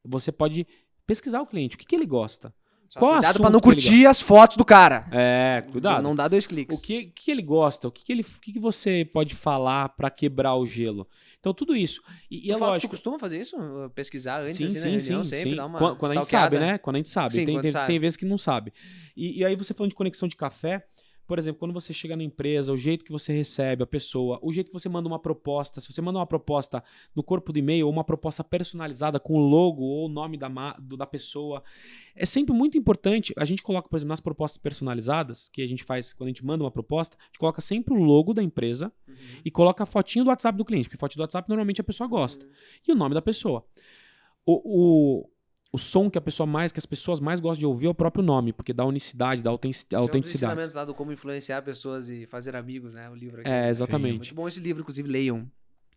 você pode pesquisar o cliente, o que ele gosta. Só Qual cuidado assunto pra não que ele curtir as fotos do cara. Cuidado. Não dá 2 cliques. O que ele gosta, o que você pode falar pra quebrar o gelo. Então, tudo isso. E é Tu lógico. costuma fazer isso? Pesquisar antes, Sim, assim, na sim, reunião, sim, sempre sim. dar uma Quando a gente stalkeada. sabe, né? Quando a gente sabe. Sim, Tem, quando tem, sabe. tem vezes que não sabe. E aí você falando de conexão de café, por exemplo, quando você chega na empresa, o jeito que você recebe a pessoa, o jeito que você manda uma proposta, se você manda uma proposta no corpo do e-mail ou uma proposta personalizada com o logo ou o nome da pessoa, é sempre muito importante. A gente coloca, por exemplo, nas propostas personalizadas, que a gente faz quando a gente manda uma proposta, a gente coloca sempre o logo da empresa e coloca a fotinho do WhatsApp do cliente, porque fotinho do WhatsApp normalmente a pessoa gosta. E o nome da pessoa. O som que as pessoas mais gostam de ouvir é o próprio nome, porque dá unicidade, dá É um dos autenticidade. ensinamentos lá do como influenciar pessoas e fazer amigos, né? O livro aqui. Exatamente. Muito bom esse livro, inclusive, leiam.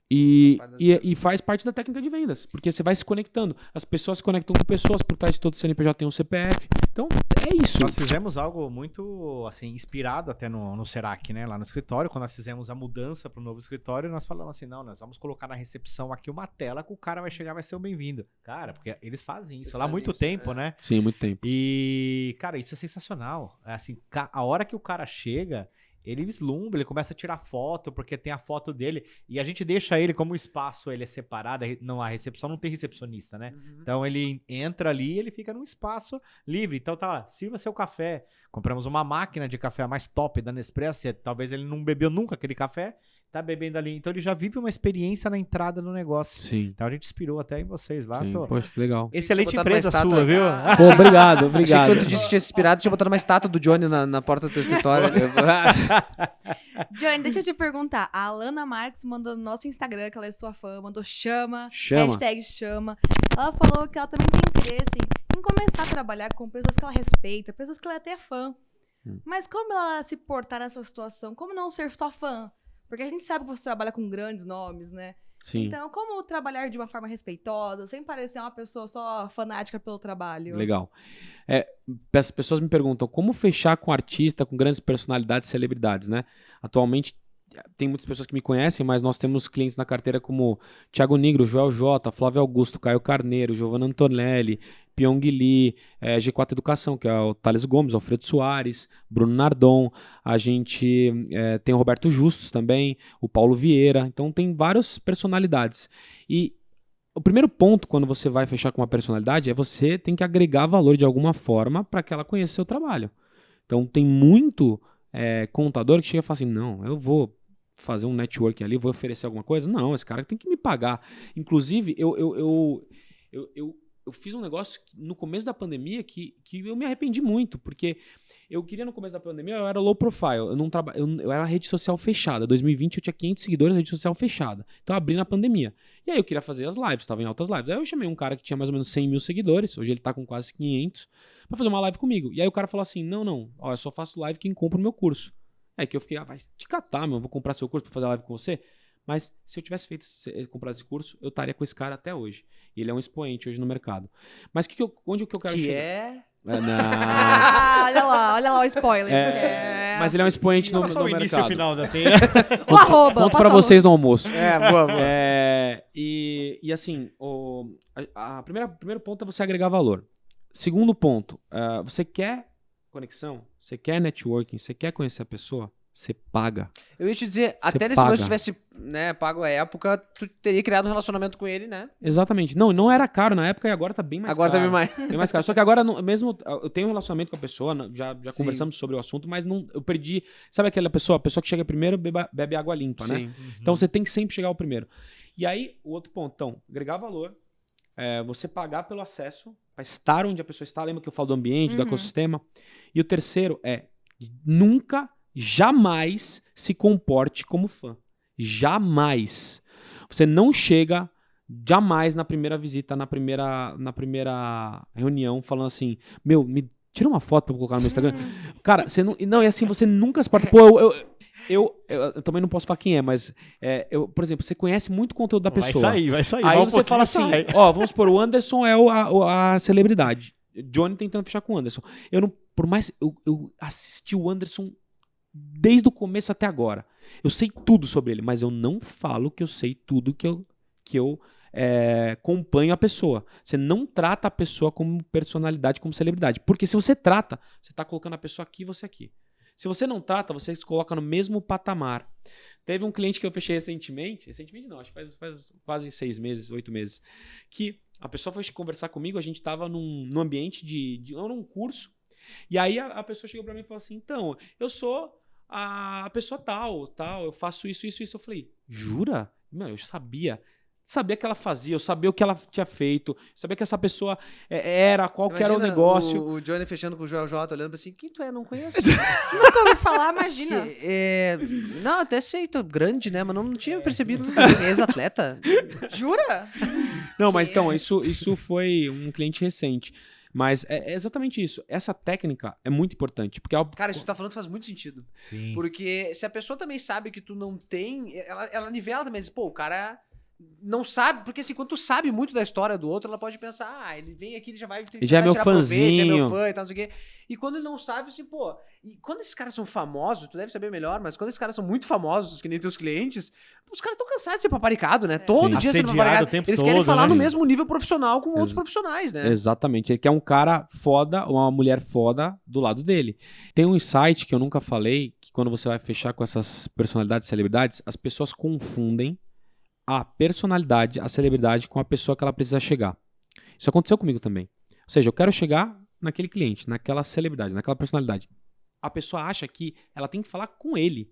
E, Faz parte das e faz parte da técnica de vendas, porque você vai se conectando. As pessoas se conectam com pessoas, por trás de todo CNPJ tem um CPF. Então, é isso. Nós fizemos algo muito, assim, inspirado até no Serac, né? Lá no escritório, quando nós fizemos a mudança para o novo escritório, nós falamos assim, não, nós vamos colocar na recepção aqui uma tela que o cara vai chegar e vai ser o bem-vindo. Cara, porque eles fazem isso Eles lá há fazem muito isso, tempo, é. né? Sim, muito tempo. E, cara, isso é sensacional. É assim, a hora que o cara chega, ele vislumbra, ele começa a tirar foto, porque tem a foto dele, e a gente deixa ele, como o espaço ele é separado, a recepção não tem recepcionista, né? Então ele entra ali e ele fica num espaço livre. Então tá lá, sirva seu café. Compramos uma máquina de café mais top da Nespresso, talvez ele não bebeu nunca aquele café, tá bebendo ali. Então ele já vive uma experiência na entrada do negócio. Sim. Então a gente inspirou até em vocês lá. Sim. Tô... Poxa, que legal. Excelente Tinha botado uma empresa estátua. sua, viu? Pô, obrigado, Achei que obrigado. quando tu disse que tinha se inspirado, tinha botado uma estátua do Johnny na porta do teu escritório. Johnny, deixa eu te perguntar. A Alana Marques mandou no nosso Instagram, que ela é sua fã, mandou chama, Chama. hashtag chama. Ela falou que ela também tem interesse em começar a trabalhar com pessoas que ela respeita, pessoas que ela é até fã. Mas como ela se portar nessa situação? Como não ser só fã? Porque a gente sabe que você trabalha com grandes nomes, né? Sim. Então, como trabalhar de uma forma respeitosa, sem parecer uma pessoa só fanática pelo trabalho? Legal. As pessoas me perguntam como fechar com artista, com grandes personalidades, celebridades, né? Atualmente tem muitas pessoas que me conhecem, mas nós temos clientes na carteira como Thiago Nigro, Joel J, Flávio Augusto, Caio Carneiro, Giovanna Antonelli, Pyong Lee, G4 Educação, que é o Thales Gomes, Alfredo Soares, Bruno Nardon, a gente tem o Roberto Justus também, o Paulo Vieira, então tem várias personalidades. E o primeiro ponto quando você vai fechar com uma personalidade é você tem que agregar valor de alguma forma para que ela conheça seu trabalho. Então tem muito contador que chega e fala assim, não, eu vou fazer um network ali, vou oferecer alguma coisa. Não, esse cara tem que me pagar. Inclusive, eu fiz um negócio no começo da pandemia que eu me arrependi muito, porque eu queria no começo da pandemia, eu era low profile, eu era rede social fechada. 2020 eu tinha 500 seguidores, rede social fechada. Então eu abri na pandemia. E aí eu queria fazer as lives, estava em altas lives. Aí eu chamei um cara que tinha mais ou menos 100 mil seguidores, hoje ele tá com quase 500, pra fazer uma live comigo. E aí o cara falou assim, não, ó, eu só faço live quem compra o meu curso. Aí que eu fiquei, vai te catar, meu, eu vou comprar seu curso pra fazer live com você. Mas se eu tivesse comprado esse curso, eu estaria com esse cara até hoje. E ele é um expoente hoje no mercado. Mas onde que eu quero Que chegar? Não. Olha lá o spoiler. Mas ele é um expoente no Só o início e o mercado. final, assim. O arroba. Conto passa pra o vocês no almoço. Boa. E assim, primeiro ponto é você agregar valor. Segundo ponto, você quer conexão, você quer networking, você quer conhecer a pessoa, você paga. Eu ia te dizer, até nesse momento, se tivesse pago a época, tu teria criado um relacionamento com ele, né? Exatamente. Não era caro na época e agora tá bem mais Agora caro. tá bem mais. Bem mais caro. Só que agora, mesmo eu tenho um relacionamento com a pessoa, já Sim. conversamos sobre o assunto, mas eu perdi. Sabe aquela pessoa? A pessoa que chega primeiro bebe água limpa, né? Sim. Então você tem que sempre chegar ao primeiro. E aí, o outro ponto, então, agregar valor, você pagar pelo acesso, para estar onde a pessoa está. Lembra que eu falo do ambiente, do ecossistema? E o terceiro nunca, jamais se comporte como fã. Jamais. Você não chega jamais na primeira visita, na primeira reunião, falando assim, meu, me tira uma foto pra eu colocar no meu Instagram. Cara, você não, é assim, você nunca se porta. Pô, eu também não posso falar quem é, mas por exemplo, você conhece muito conteúdo da pessoa. Vai sair. Aí você fala assim, vamos supor, o Anderson é a celebridade. Johnny tentando fechar com o Anderson. Eu assisti o Anderson desde o começo até agora. Eu sei tudo sobre ele, mas eu não falo que eu sei tudo que eu acompanho a pessoa. Você não trata a pessoa como personalidade, como celebridade. Porque se você trata, você está colocando a pessoa aqui e você aqui. Se você não trata, você se coloca no mesmo patamar. Teve um cliente que eu fechei recentemente não, acho que faz quase 6 meses, 8 meses, que a pessoa foi conversar comigo, a gente estava num ambiente num curso, e aí a pessoa chegou para mim e falou assim, então, eu sou a pessoa tal, eu faço isso. Eu falei, jura? Não, eu sabia que ela fazia, eu sabia o que ela tinha feito, eu sabia que essa pessoa qual que era o negócio. O Johnny fechando com o Joel J, olhando pra assim, quem tu é? Não conheço. Nunca ouvi falar, imagina. Não, até sei, tô grande, né? Mas não tinha percebido tu também, ex-atleta. Jura? Não, mas então, isso foi um cliente recente. Mas é exatamente isso. Essa técnica é muito importante. Porque Cara, isso que tu tá falando faz muito sentido. Sim. Porque se a pessoa também sabe que tu não tem, ela nivela também, diz, pô, o cara não sabe, porque assim, quando tu sabe muito da história do outro, ela pode pensar, ele vem aqui, ele já vai tentar já é meu tirar proveito, já é meu fãzinho. fã e tal, não sei o quê. E quando ele não sabe, assim, pô, e quando esses caras são famosos, tu deve saber melhor, mas quando esses caras são muito famosos, que nem teus clientes, os caras estão cansados de ser paparicado, né? Todo Sim. dia sendo Assediado paparicado. o tempo Eles querem todo, falar né? no mesmo nível profissional com outros profissionais, né? Exatamente. Ele quer um cara foda, uma mulher foda do lado dele. Tem um insight que eu nunca falei, que quando você vai fechar com essas personalidades, celebridades, as pessoas confundem a personalidade, a celebridade com a pessoa que ela precisa chegar. Isso aconteceu comigo também. Ou seja, eu quero chegar naquele cliente, naquela celebridade, naquela personalidade. A pessoa acha que ela tem que falar com ele.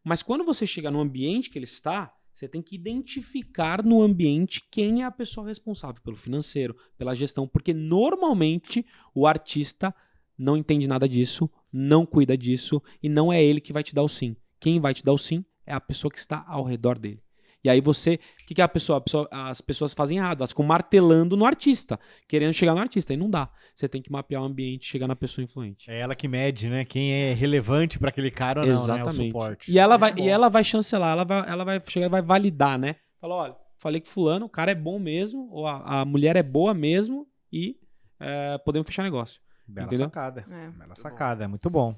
Mas quando você chega no ambiente que ele está, você tem que identificar no ambiente quem é a pessoa responsável pelo financeiro, pela gestão, porque normalmente o artista não entende nada disso, não cuida disso e não é ele que vai te dar o sim. Quem vai te dar o sim é a pessoa que está ao redor dele. E aí você, o que as pessoas fazem errado? Elas ficam martelando no artista, querendo chegar no artista, e não dá. Você tem que mapear o ambiente e chegar na pessoa influente. É ela que mede, né? Quem é relevante pra aquele cara ou não, né? O suporte. E ela Muito bom. vai chancelar, ela vai chegar e vai validar, né? Fala, olha, falei que fulano, o cara é bom mesmo, ou a mulher é boa mesmo, e podemos fechar negócio. Bela entendeu? sacada. É. Bela sacada, é muito bom.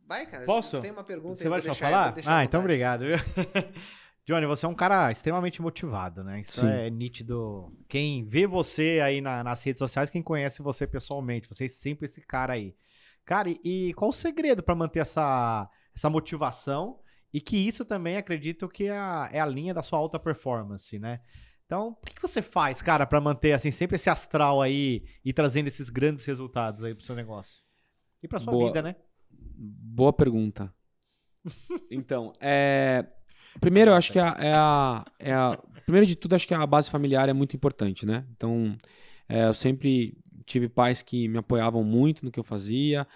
Vai, cara. Posso? Tem uma pergunta Você aí, vai vou deixar deixar- falar? vou deixar à Então vontade. obrigado, viu? Johnny, você é um cara extremamente motivado, né? Isso Sim. é nítido. Quem vê você aí nas redes sociais, quem conhece você pessoalmente, você é sempre esse cara aí. Cara, e qual o segredo pra manter essa motivação? E que isso também, acredito que é a linha da sua alta performance, né? Então, o que você faz, cara, pra manter assim sempre esse astral aí e trazendo esses grandes resultados aí pro seu negócio? E pra sua Boa. vida, né? Boa pergunta. Então, primeiro eu acho que primeiro de tudo, acho que a base familiar é muito importante, né? Então, eu sempre tive pais que me apoiavam muito no que eu fazia.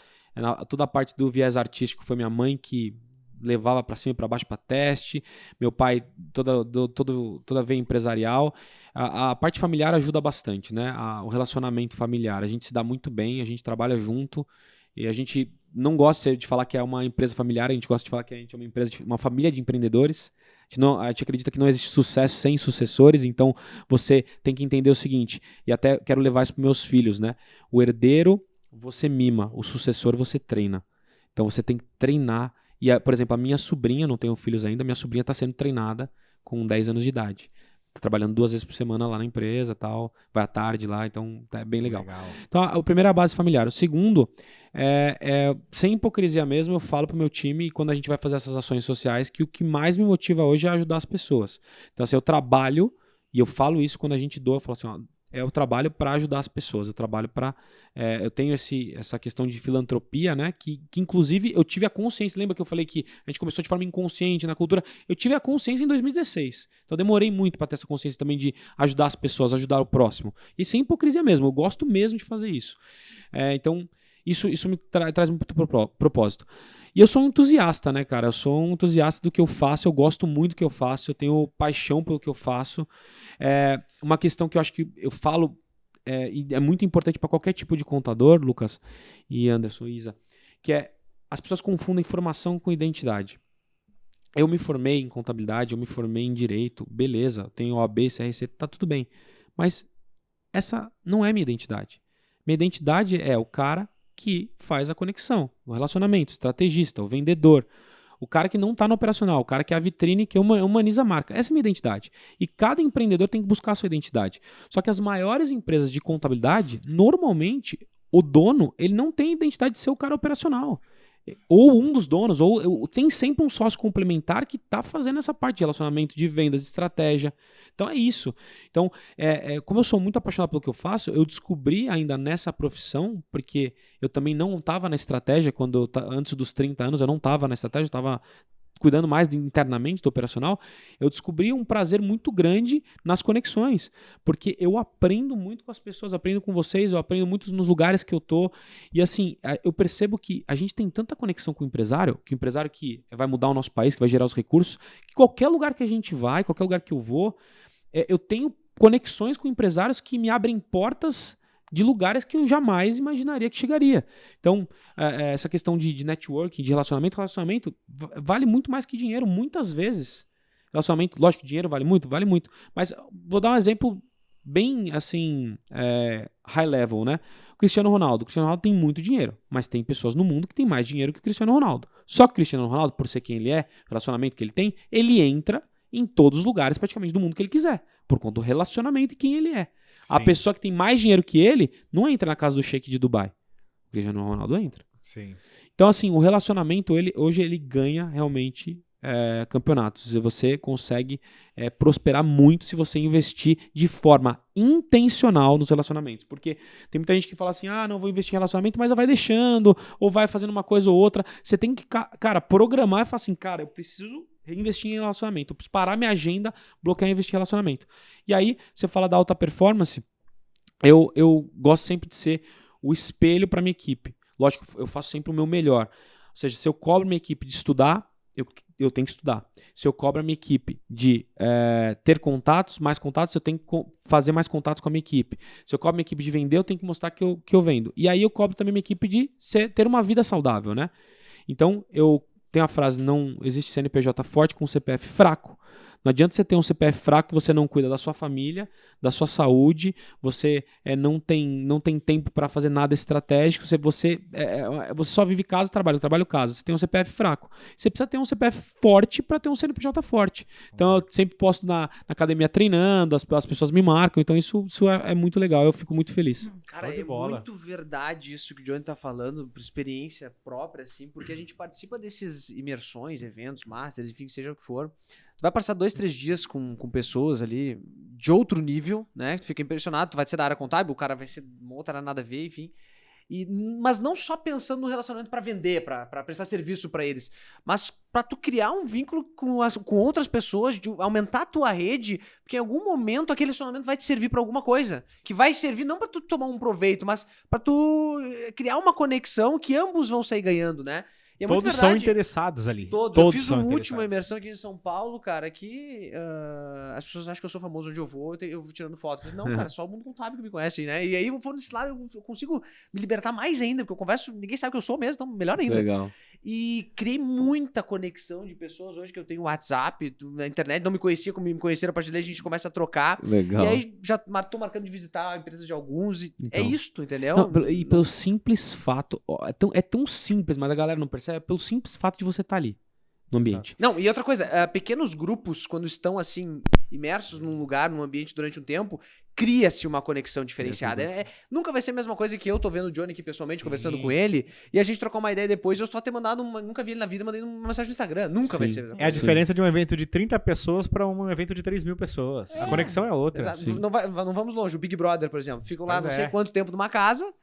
Toda a parte do viés artístico foi minha mãe que levava pra cima e pra baixo pra teste. Meu pai, toda veia empresarial. A parte familiar ajuda bastante, né? O relacionamento familiar. A gente se dá muito bem, a gente trabalha junto e a gente não gosta de falar que é uma empresa familiar, a gente gosta de falar que a gente é uma empresa, uma família de empreendedores. A gente acredita que não existe sucesso sem sucessores, então você tem que entender o seguinte, e até quero levar isso para meus filhos, né? O herdeiro você mima, o sucessor você treina. Então você tem que treinar. E, por exemplo, a minha sobrinha, não tenho filhos ainda, minha sobrinha está sendo treinada com 10 anos de idade. Tá trabalhando 2 vezes por semana lá na empresa e tal, vai à tarde lá, então é bem legal. Então, a primeira é a base familiar. O segundo, sem hipocrisia mesmo, eu falo pro meu time, quando a gente vai fazer essas ações sociais, que o que mais me motiva hoje é ajudar as pessoas. Então, assim, eu trabalho, e eu falo isso quando a gente doa, eu falo assim, ó, eu trabalho para ajudar as pessoas, eu trabalho para... eu tenho essa questão de filantropia, né, que inclusive eu tive a consciência, lembra que eu falei que a gente começou de forma inconsciente na cultura? Eu tive a consciência em 2016, então eu demorei muito para ter essa consciência também de ajudar as pessoas, ajudar o próximo, e sem hipocrisia mesmo, eu gosto mesmo de fazer isso. Então, isso me traz muito propósito. E eu sou um entusiasta, né, cara? Eu sou um entusiasta do que eu faço, eu gosto muito do que eu faço, eu tenho paixão pelo que eu faço. Uma questão que eu acho que eu falo e é muito importante para qualquer tipo de contador, Lucas e Anderson, Isa, que as pessoas confundem formação com identidade. Eu me formei em contabilidade, eu me formei em direito, beleza, tenho OAB, CRC, tá tudo bem. Mas essa não é minha identidade. Minha identidade é o cara que faz a conexão, o relacionamento, o estrategista, o vendedor, o cara que não está no operacional, o cara que é a vitrine, que humaniza a marca. Essa é a minha identidade. E cada empreendedor tem que buscar a sua identidade. Só que as maiores empresas de contabilidade, normalmente, o dono, ele não tem a identidade de ser o cara operacional. Ou um dos donos, ou tem sempre um sócio complementar que está fazendo essa parte de relacionamento, de vendas, de estratégia. Então é isso. Então, como eu sou muito apaixonado pelo que eu faço, eu descobri ainda nessa profissão, porque eu também não estava na estratégia, antes dos 30 anos eu não estava na estratégia, eu estava cuidando mais internamente do operacional, eu descobri um prazer muito grande nas conexões, porque eu aprendo muito com as pessoas, aprendo com vocês, eu aprendo muito nos lugares que eu tô, e assim, eu percebo que a gente tem tanta conexão com o empresário que vai mudar o nosso país, que vai gerar os recursos, que qualquer lugar que a gente vai, qualquer lugar que eu vou, eu tenho conexões com empresários que me abrem portas de lugares que eu jamais imaginaria que chegaria. Então, essa questão de networking, de relacionamento vale muito mais que dinheiro, muitas vezes. Relacionamento, lógico que dinheiro vale muito, mas vou dar um exemplo bem, assim, high level, né? O Cristiano Ronaldo tem muito dinheiro, mas tem pessoas no mundo que tem mais dinheiro que o Cristiano Ronaldo. Só que o Cristiano Ronaldo, por ser quem ele é, o relacionamento que ele tem, ele entra em todos os lugares praticamente do mundo que ele quiser, por conta do relacionamento e quem ele é. A Sim. pessoa que tem mais dinheiro que ele não entra na casa do Sheik de Dubai. O Cristiano Ronaldo entra. Sim. Então, assim, o relacionamento, hoje ele ganha realmente campeonatos. E você consegue prosperar muito se você investir de forma intencional nos relacionamentos. Porque tem muita gente que fala assim, não vou investir em relacionamento, mas vai deixando, ou vai fazendo uma coisa ou outra. Você tem que, cara, programar e falar assim, cara, eu preciso investir em relacionamento, eu preciso parar minha agenda, bloquear e investir em relacionamento. E aí, você fala da alta performance, eu gosto sempre de ser o espelho para minha equipe. Lógico, eu faço sempre o meu melhor. Ou seja, se eu cobro minha equipe de estudar, eu tenho que estudar. Se eu cobro a minha equipe de ter mais contatos, eu tenho que fazer mais contatos com a minha equipe. Se eu cobro a minha equipe de vender, eu tenho que mostrar que eu vendo. E aí eu cobro também a minha equipe de ter uma vida saudável, né? Então, eu tenho a frase, não existe CNPJ forte com CPF fraco. Não adianta você ter um CPF fraco que você não cuida da sua família, da sua saúde, você não tem tempo para fazer nada estratégico, você só vive casa, trabalho, casa. Você tem um CPF fraco. Você precisa ter um CPF forte para ter um CNPJ forte. Então eu sempre posto na academia treinando, as pessoas me marcam, então isso é muito legal, eu fico muito feliz. Cara, Show de é bola. muito verdade isso que o Johnny tá falando, por experiência própria, assim, porque a gente participa desses imersões, eventos, masters, enfim, seja o que for. Tu vai passar 2-3 dias com pessoas ali de outro nível, né? Tu fica impressionado, tu vai ser da área contábil, o cara vai ser uma outra nada a ver, enfim. Mas não só pensando no relacionamento para vender, para prestar serviço para eles, mas para tu criar um vínculo com outras pessoas, de aumentar a tua rede, porque em algum momento aquele relacionamento vai te servir para alguma coisa, que vai servir não para tu tomar um proveito, mas para tu criar uma conexão que ambos vão sair ganhando, né? E é muito Todos verdade. são interessados ali. Todos. Eu fiz são uma última interessados. imersão aqui em São Paulo, cara, que as pessoas acham que eu sou famoso onde eu vou tirando foto. Eu falei, não, cara, só o mundo contábil que me conhece, né? E aí eu vou nesse lado, eu consigo me libertar mais ainda, porque eu converso, ninguém sabe que eu sou mesmo, então melhor ainda. Legal. E criei muita conexão de pessoas hoje que eu tenho WhatsApp, na internet, não me conhecia, como me conheceram, a partir daí a gente começa a trocar. Legal. E aí já tô marcando de visitar a empresa de alguns, e Então. é isto, entendeu? Não, pelo simples fato, é tão simples, mas a galera não percebe, pelo simples fato de você estar ali, no ambiente. Não, e outra coisa, pequenos grupos, quando estão assim, imersos num lugar, num ambiente durante um tempo, cria-se uma conexão diferenciada. Nunca vai ser a mesma coisa que eu tô vendo o Johnny aqui pessoalmente, conversando com ele, e a gente trocar uma ideia depois, eu só ter mandado, nunca vi ele na vida, mandei uma mensagem no Instagram. Nunca vai ser a mesma É a coisa. diferença de um evento de 30 pessoas para um evento de 3.000 pessoas. A conexão é outra. Exato. Não vamos longe. O Big Brother, por exemplo, ficam lá Pois não sei é. quanto tempo numa casa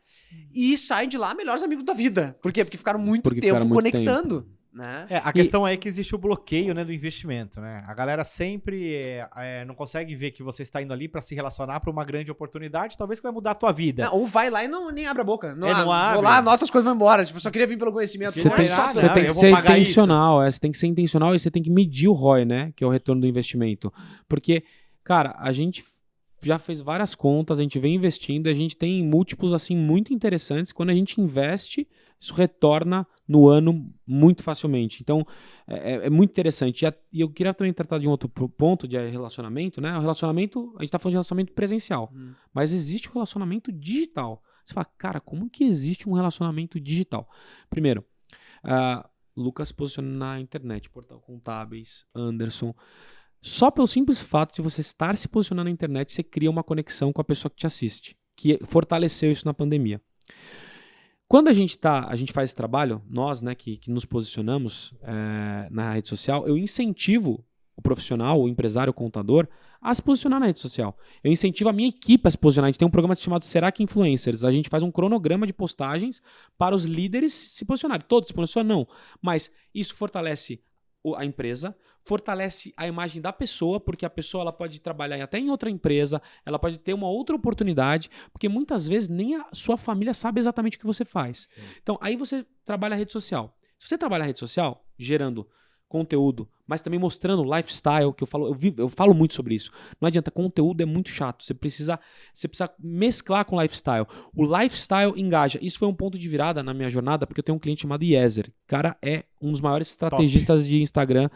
e saem de lá melhores amigos da vida. Por quê? Porque ficaram muito Porque tempo ficaram muito conectando. Né? A questão aí é que existe o bloqueio, né, do investimento, né? A galera sempre não consegue ver que você está indo ali para se relacionar para uma grande oportunidade, talvez que vai mudar a tua vida. Não, ou vai lá e nem abre a boca. Não, não abre. Vou lá, anota as coisas e vou embora. Tipo, eu só queria vir pelo conhecimento. Você Não tem é só- nada. Você tem eu que vou ser pagar intencional, você tem que ser intencional e você tem que medir o ROI, né? Que é o retorno do investimento. Porque, cara, a gente já fez várias contas, a gente vem investindo, a gente tem múltiplos, assim, muito interessantes. Quando a gente investe, isso retorna no ano muito facilmente. Então, é muito interessante. E eu queria também tratar de um outro ponto de relacionamento, né? O relacionamento, a gente tá falando de relacionamento presencial, mas existe o relacionamento digital. Você fala, cara, como que existe um relacionamento digital? Primeiro, Lucas posiciona na internet, Portal Contábeis, Anderson. Só pelo simples fato de você estar se posicionando na internet, você cria uma conexão com a pessoa que te assiste, que fortaleceu isso na pandemia. Quando a gente faz esse trabalho, nós, né, que nos posicionamos na rede social, eu incentivo o profissional, o empresário, o contador, a se posicionar na rede social. Eu incentivo a minha equipe a se posicionar. A gente tem um programa chamado Será que Influencers? A gente faz um cronograma de postagens para os líderes se posicionarem. Todos se posicionam, não. Mas isso fortalece a empresa, fortalece a imagem da pessoa, porque a pessoa ela pode trabalhar até em outra empresa, ela pode ter uma outra oportunidade, porque muitas vezes nem a sua família sabe exatamente o que você faz. Sim. Então, aí você trabalha a rede social. Se você trabalha a rede social, gerando conteúdo, mas também mostrando lifestyle, que eu falo muito sobre isso. Não adianta, conteúdo é muito chato. Você precisa mesclar com lifestyle. O lifestyle engaja. Isso foi um ponto de virada na minha jornada, porque eu tenho um cliente chamado Yezer. O cara é um dos maiores estrategistas de Instagram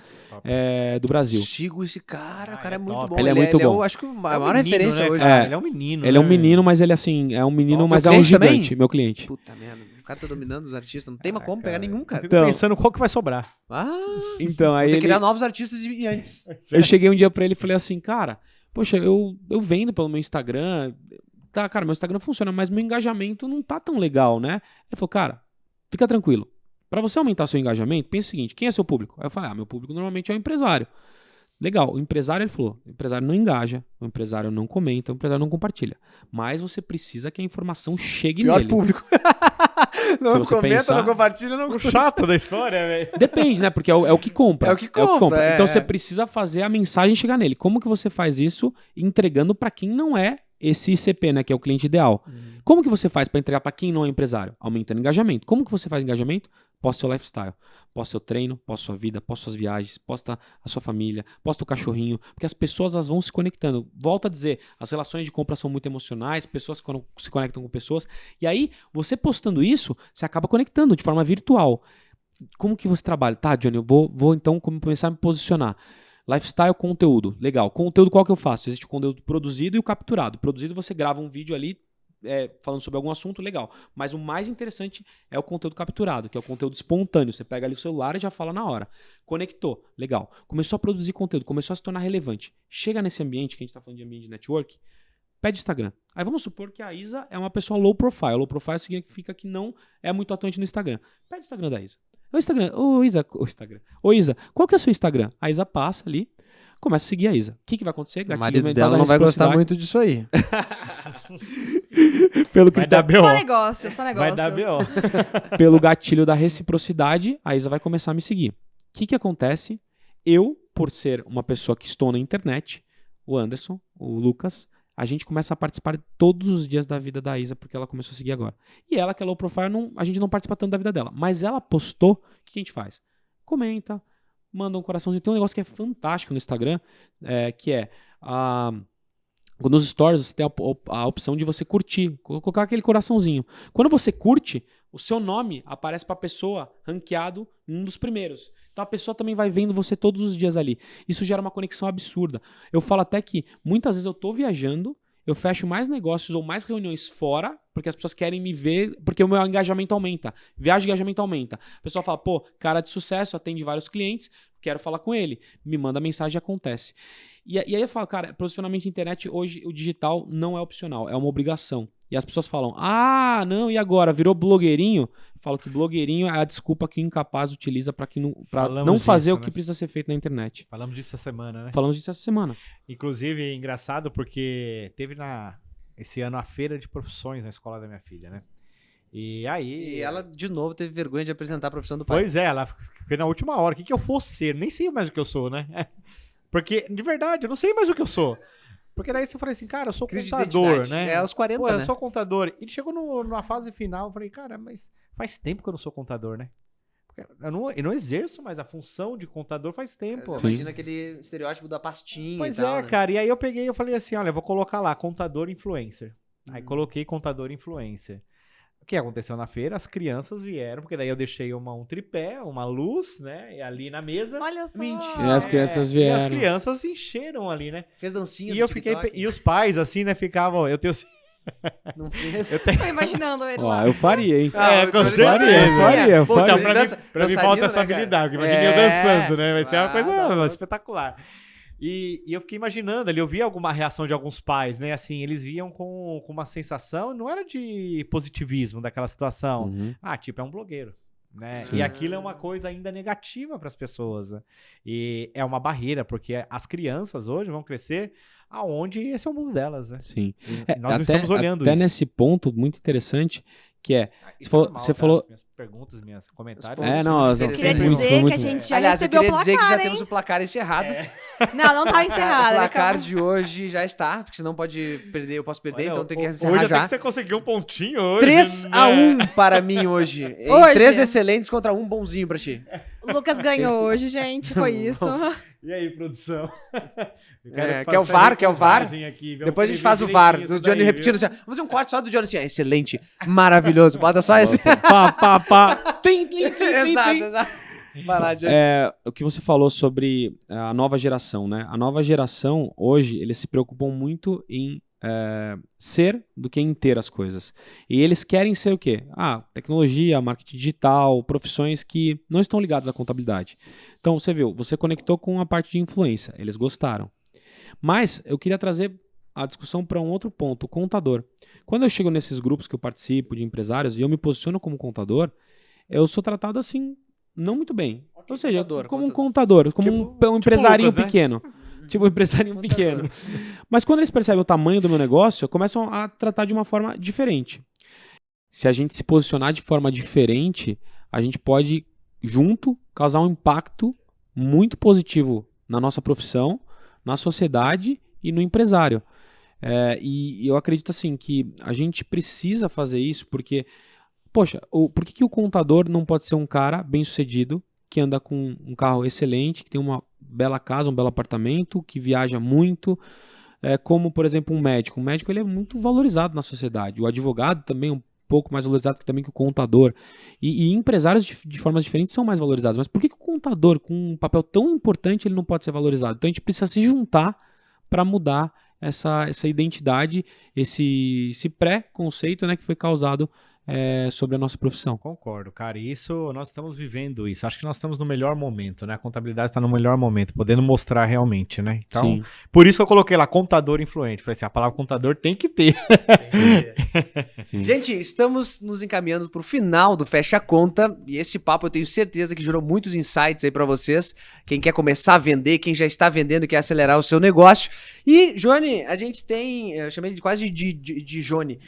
do Brasil. Sigo esse cara, o cara é é muito top. bom. Ele é muito bom. Eu acho que a maior menino, referência né, hoje. cara? É. Ele é um menino. Ele é um né? menino, mas ele assim, é um menino, Teu mas é um cliente também? gigante, meu cliente. Puta merda, o cara tá dominando os artistas. Não tem mais como pegar cara. nenhum, Eu cara. fico Então- pensando qual que vai sobrar. Ah, Então, aí tem que ele, criar novos artistas e antes. eu cheguei um dia pra ele e falei assim, cara, poxa, eu vendo pelo meu Instagram, tá, cara, meu Instagram funciona, mas meu engajamento não tá tão legal, né? Ele falou, cara, fica tranquilo. Pra você aumentar seu engajamento, pensa o seguinte, quem é seu público? Aí eu falei, meu público normalmente é o empresário. Legal, o empresário, ele falou, o empresário não engaja, o empresário não comenta, o empresário não compartilha. Mas você precisa que a informação chegue Pior nele. público. Não Se você comenta, pensar- não compartilha, não O chato da história, velho. Depende, né? Porque é o que compra. É o que compra, é, Então é. você precisa fazer a mensagem chegar nele. Como que você faz isso entregando pra quem não é esse ICP, né? Que é o cliente ideal. Como que você faz pra entregar pra quem não é empresário? Aumentando engajamento. Como que você faz engajamento? Posta seu lifestyle. Posta seu treino, posta sua vida, posta suas viagens, posta a sua família, posta o cachorrinho. Porque as pessoas elas vão se conectando. Volto a dizer, as relações de compra são muito emocionais, pessoas se conectam com pessoas. E aí, você postando isso, você acaba conectando de forma virtual. Como que você trabalha? Tá, Johnny, eu vou então começar a me posicionar. Lifestyle, conteúdo. Legal. Conteúdo qual que eu faço? Existe o conteúdo produzido e o capturado. Produzido você grava um vídeo ali falando sobre algum assunto, legal. Mas o mais interessante é o conteúdo capturado, que é o conteúdo espontâneo. Você pega ali o celular e já fala na hora. Conectou, legal. Começou a produzir conteúdo, começou a se tornar relevante. Chega nesse ambiente, que a gente está falando de ambiente de network, pede Instagram. Aí vamos supor que a Isa é uma pessoa low profile. Low profile significa que não é muito atuante no Instagram. Pede o Instagram da Isa. O Instagram, Ô Isa, qual que é o seu Instagram? A Isa passa ali, começa a seguir a Isa. O que vai acontecer? O Gatilho marido mental dela da não vai gostar reciprocidade. muito disso aí. Pelo que Vai dar B.O. Só negócio, só negócio. Vai dar B.O. Pelo gatilho da reciprocidade, a Isa vai começar a me seguir. O que acontece? Eu, por ser uma pessoa que estou na internet, o Anderson, o Lucas, a gente começa a participar todos os dias da vida da Isa, porque ela começou a seguir agora. E ela, que é low profile, a gente não participa tanto da vida dela. Mas ela postou, o que a gente faz? Comenta, manda um coraçãozinho. Tem um negócio que é fantástico no Instagram, que é... nos stories você tem a opção de você curtir, colocar aquele coraçãozinho. Quando você curte, o seu nome aparece para a pessoa ranqueado em um dos primeiros. Então a pessoa também vai vendo você todos os dias ali. Isso gera uma conexão absurda. Eu falo até que muitas vezes eu tô viajando, eu fecho mais negócios ou mais reuniões fora, porque as pessoas querem me ver, porque o meu engajamento aumenta. Viagem, engajamento aumenta. A pessoa fala, pô, cara de sucesso, atende vários clientes, quero falar com ele. Me manda mensagem e acontece. E aí eu falo, cara, posicionamento de internet, hoje o digital não é opcional, é uma obrigação. E as pessoas falam, não, e agora? Virou blogueirinho? Eu falo que blogueirinho é a desculpa que o incapaz utiliza para não fazer disso, o que né? precisa ser feito na internet. Falamos disso essa semana, né? Falamos disso essa semana. Inclusive, é engraçado porque teve esse ano a feira de profissões na escola da minha filha, né? E aí... E ela, de novo, teve vergonha de apresentar a profissão do pai. Pois é, ela foi na última hora. O que eu fosse ser? Nem sei mais o que eu sou, né? Porque, de verdade, eu não sei mais o que eu sou. Porque daí você falou assim, cara, eu sou Crise de contador, identidade. né? É aos 40, Pô, eu né? sou contador. E chegou numa fase final, eu falei, cara, mas faz tempo que eu não sou contador, né? Porque eu não exerço mais a função de contador faz tempo. Imagina aquele estereótipo da pastinha Pois e tal, é, né? cara. E aí eu peguei e falei assim, olha, eu vou colocar lá, contador influencer. Aí coloquei contador influencer. O que aconteceu na feira? As crianças vieram, porque daí eu deixei um tripé, uma luz, né? E ali na mesa. Olha só. E as crianças E as vieram. crianças encheram ali, né? Fez dancinha E do eu fiquei. TikTok? E os pais, assim, né, ficavam. Eu tenho. Não fez? Tô imaginando ele Ó, lá. eu faria, hein? É, com eu certeza. faria. Pô, Então, ele pra dança- mim, pra mim dançarino, falta essa né, cara? habilidade. Imagina eu dançando, né? Vai ser uma Ah, coisa tá louco. espetacular. E eu fiquei imaginando ali, eu vi alguma reação de alguns pais, né? Assim, eles viam com uma sensação, não era de positivismo daquela situação. Uhum. Tipo, é um blogueiro. Né? Sim. E aquilo é uma coisa ainda negativa para as pessoas. Né? E é uma barreira, porque as crianças hoje vão crescer aonde esse é o mundo delas. Né? Sim. E nós não estamos olhando até isso. nesse ponto muito interessante, que é... Isso falou- é normal, você tá? falou- As minhas perguntas, minhas comentários. É, não, Eu Queria Foi muito- dizer foi que muito a bom. gente já Aliás, eu recebeu o queria dizer que já placar, temos hein? o placar encerrado. Não tá encerrado. O ele placar acabou. de hoje já está, porque senão pode perder, eu posso perder, Olha, então tem que hoje encerrar até já. que você conseguiu um pontinho hoje. 3 né? a 1 para mim hoje. Em Hoje. 3 excelentes contra um bonzinho pra ti. O Lucas ganhou hoje, gente. Foi isso. E aí, produção? Eu Quer o VAR? Quer o VAR? aqui, Depois a gente faz o VAR. Do Johnny repetindo assim. Vamos fazer um corte só do Johnny assim. Excelente, maravilhoso. Bota só esse. Pá. Tem. Exato. Vai lá, Johnny. O que você falou sobre a nova geração, né? A nova geração, hoje, eles se preocupam muito em ser do que em ter as coisas. E eles querem ser o quê? Tecnologia, marketing digital, profissões que não estão ligadas à contabilidade. Então, você viu, você conectou com a parte de influência. Eles gostaram. Mas eu queria trazer a discussão para um outro ponto, o contador. Quando eu chego nesses grupos que eu participo de empresários e eu me posiciono como contador, eu sou tratado assim, não muito bem. Ou seja, como um contador, como um empresarinho Lucas, né? pequeno. Tipo um empresarinho pequeno. Mas quando eles percebem o tamanho do meu negócio, começam a tratar de uma forma diferente. Se a gente se posicionar de forma diferente, a gente pode, junto, causar um impacto muito positivo na nossa profissão, na sociedade e no empresário. E eu acredito assim que a gente precisa fazer isso porque, poxa, por que o contador não pode ser um cara bem-sucedido, que anda com um carro excelente, que tem uma bela casa, um belo apartamento, que viaja muito, como, por exemplo, um médico. O médico ele é muito valorizado na sociedade. O advogado também é um pouco mais valorizado também que o contador. E empresários de formas diferentes são mais valorizados. Mas por que o contador, com um papel tão importante, ele não pode ser valorizado? Então a gente precisa se juntar para mudar essa identidade, esse pré-conceito, né, que foi causado sobre a nossa profissão. Concordo, cara. E isso, nós estamos vivendo isso. Acho que nós estamos no melhor momento, né? A contabilidade está no melhor momento, podendo mostrar realmente, né? Então, Sim. Por isso que eu coloquei lá, contador influente. Falei assim, a palavra contador tem que ter. Sim. Gente, estamos nos encaminhando pro final do Fecha a Conta. E esse papo eu tenho certeza que gerou muitos insights aí pra vocês. Quem quer começar a vender, quem já está vendendo e quer acelerar o seu negócio. E, Johnny, a gente tem... Eu chamei ele quase de Johnny.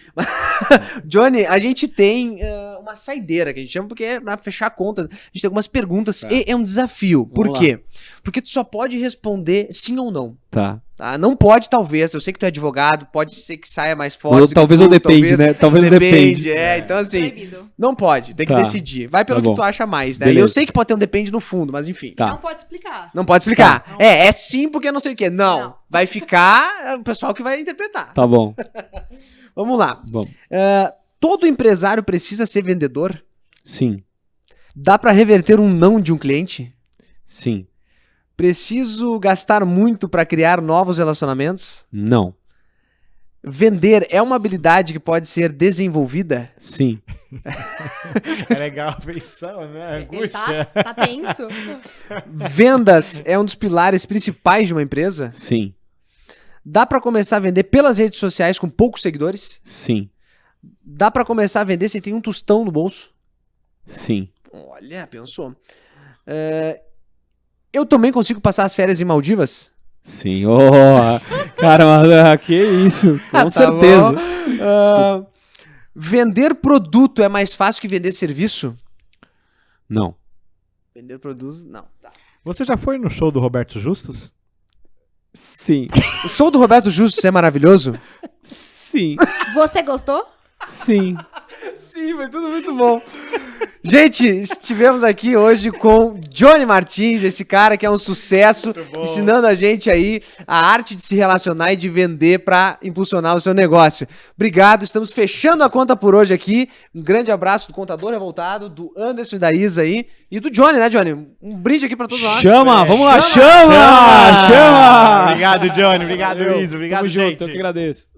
Johnny, a gente tem uma saideira, que a gente chama, porque é pra fechar a conta. A gente tem algumas perguntas e é um desafio. Por Vamos quê? Porque tu só pode responder sim ou não. Tá. Tá? Não pode, talvez. Eu sei que tu é advogado, pode ser que saia mais forte. do que Talvez tu, eu depende, né? Talvez depende. Então assim, Proibido. não pode, tem que Tá. decidir. Vai pelo Tá que bom. tu acha mais, né? Beleza. E eu sei que pode ter um depende no fundo, mas enfim. Tá. Não pode explicar. Não pode explicar. Tá. É sim porque não sei o quê. Não. Não. Vai ficar o pessoal que vai interpretar. Tá bom. Vamos lá. Bom. Todo empresário precisa ser vendedor? Sim. Dá pra reverter um não de um cliente? Sim. Preciso gastar muito pra criar novos relacionamentos? Não. Vender é uma habilidade que pode ser desenvolvida? Sim. É legal a feição, né? Ele Angústia. tá tenso. Vendas é um dos pilares principais de uma empresa? Sim. Dá pra começar a vender pelas redes sociais com poucos seguidores? Sim. Dá pra começar a vender sem ter um tostão no bolso? Sim. Olha, pensou. Eu também consigo passar as férias em Maldivas? Sim. Caramba, que isso. Com Tá certeza. bom. Vender produto é mais fácil que vender serviço? Não. Vender produto, não. Tá. Você já foi no show do Roberto Justus? Sim. O show do Roberto Justus é maravilhoso? Sim. Você gostou? Sim. Sim, foi tudo muito bom. Gente, estivemos aqui hoje com Johnny Martins, esse cara que é um sucesso, ensinando a gente aí a arte de se relacionar e de vender para impulsionar o seu negócio. Obrigado, estamos fechando a conta por hoje aqui. Um grande abraço do Contador Revoltado, do Anderson e da Isa aí, e do Johnny, né, Johnny? Um brinde aqui para todos nós. Chama! Vamos lá! Chama! Obrigado, Johnny. Obrigado, Valeu. Luiz. Obrigado, Tamo gente. junto, eu que agradeço.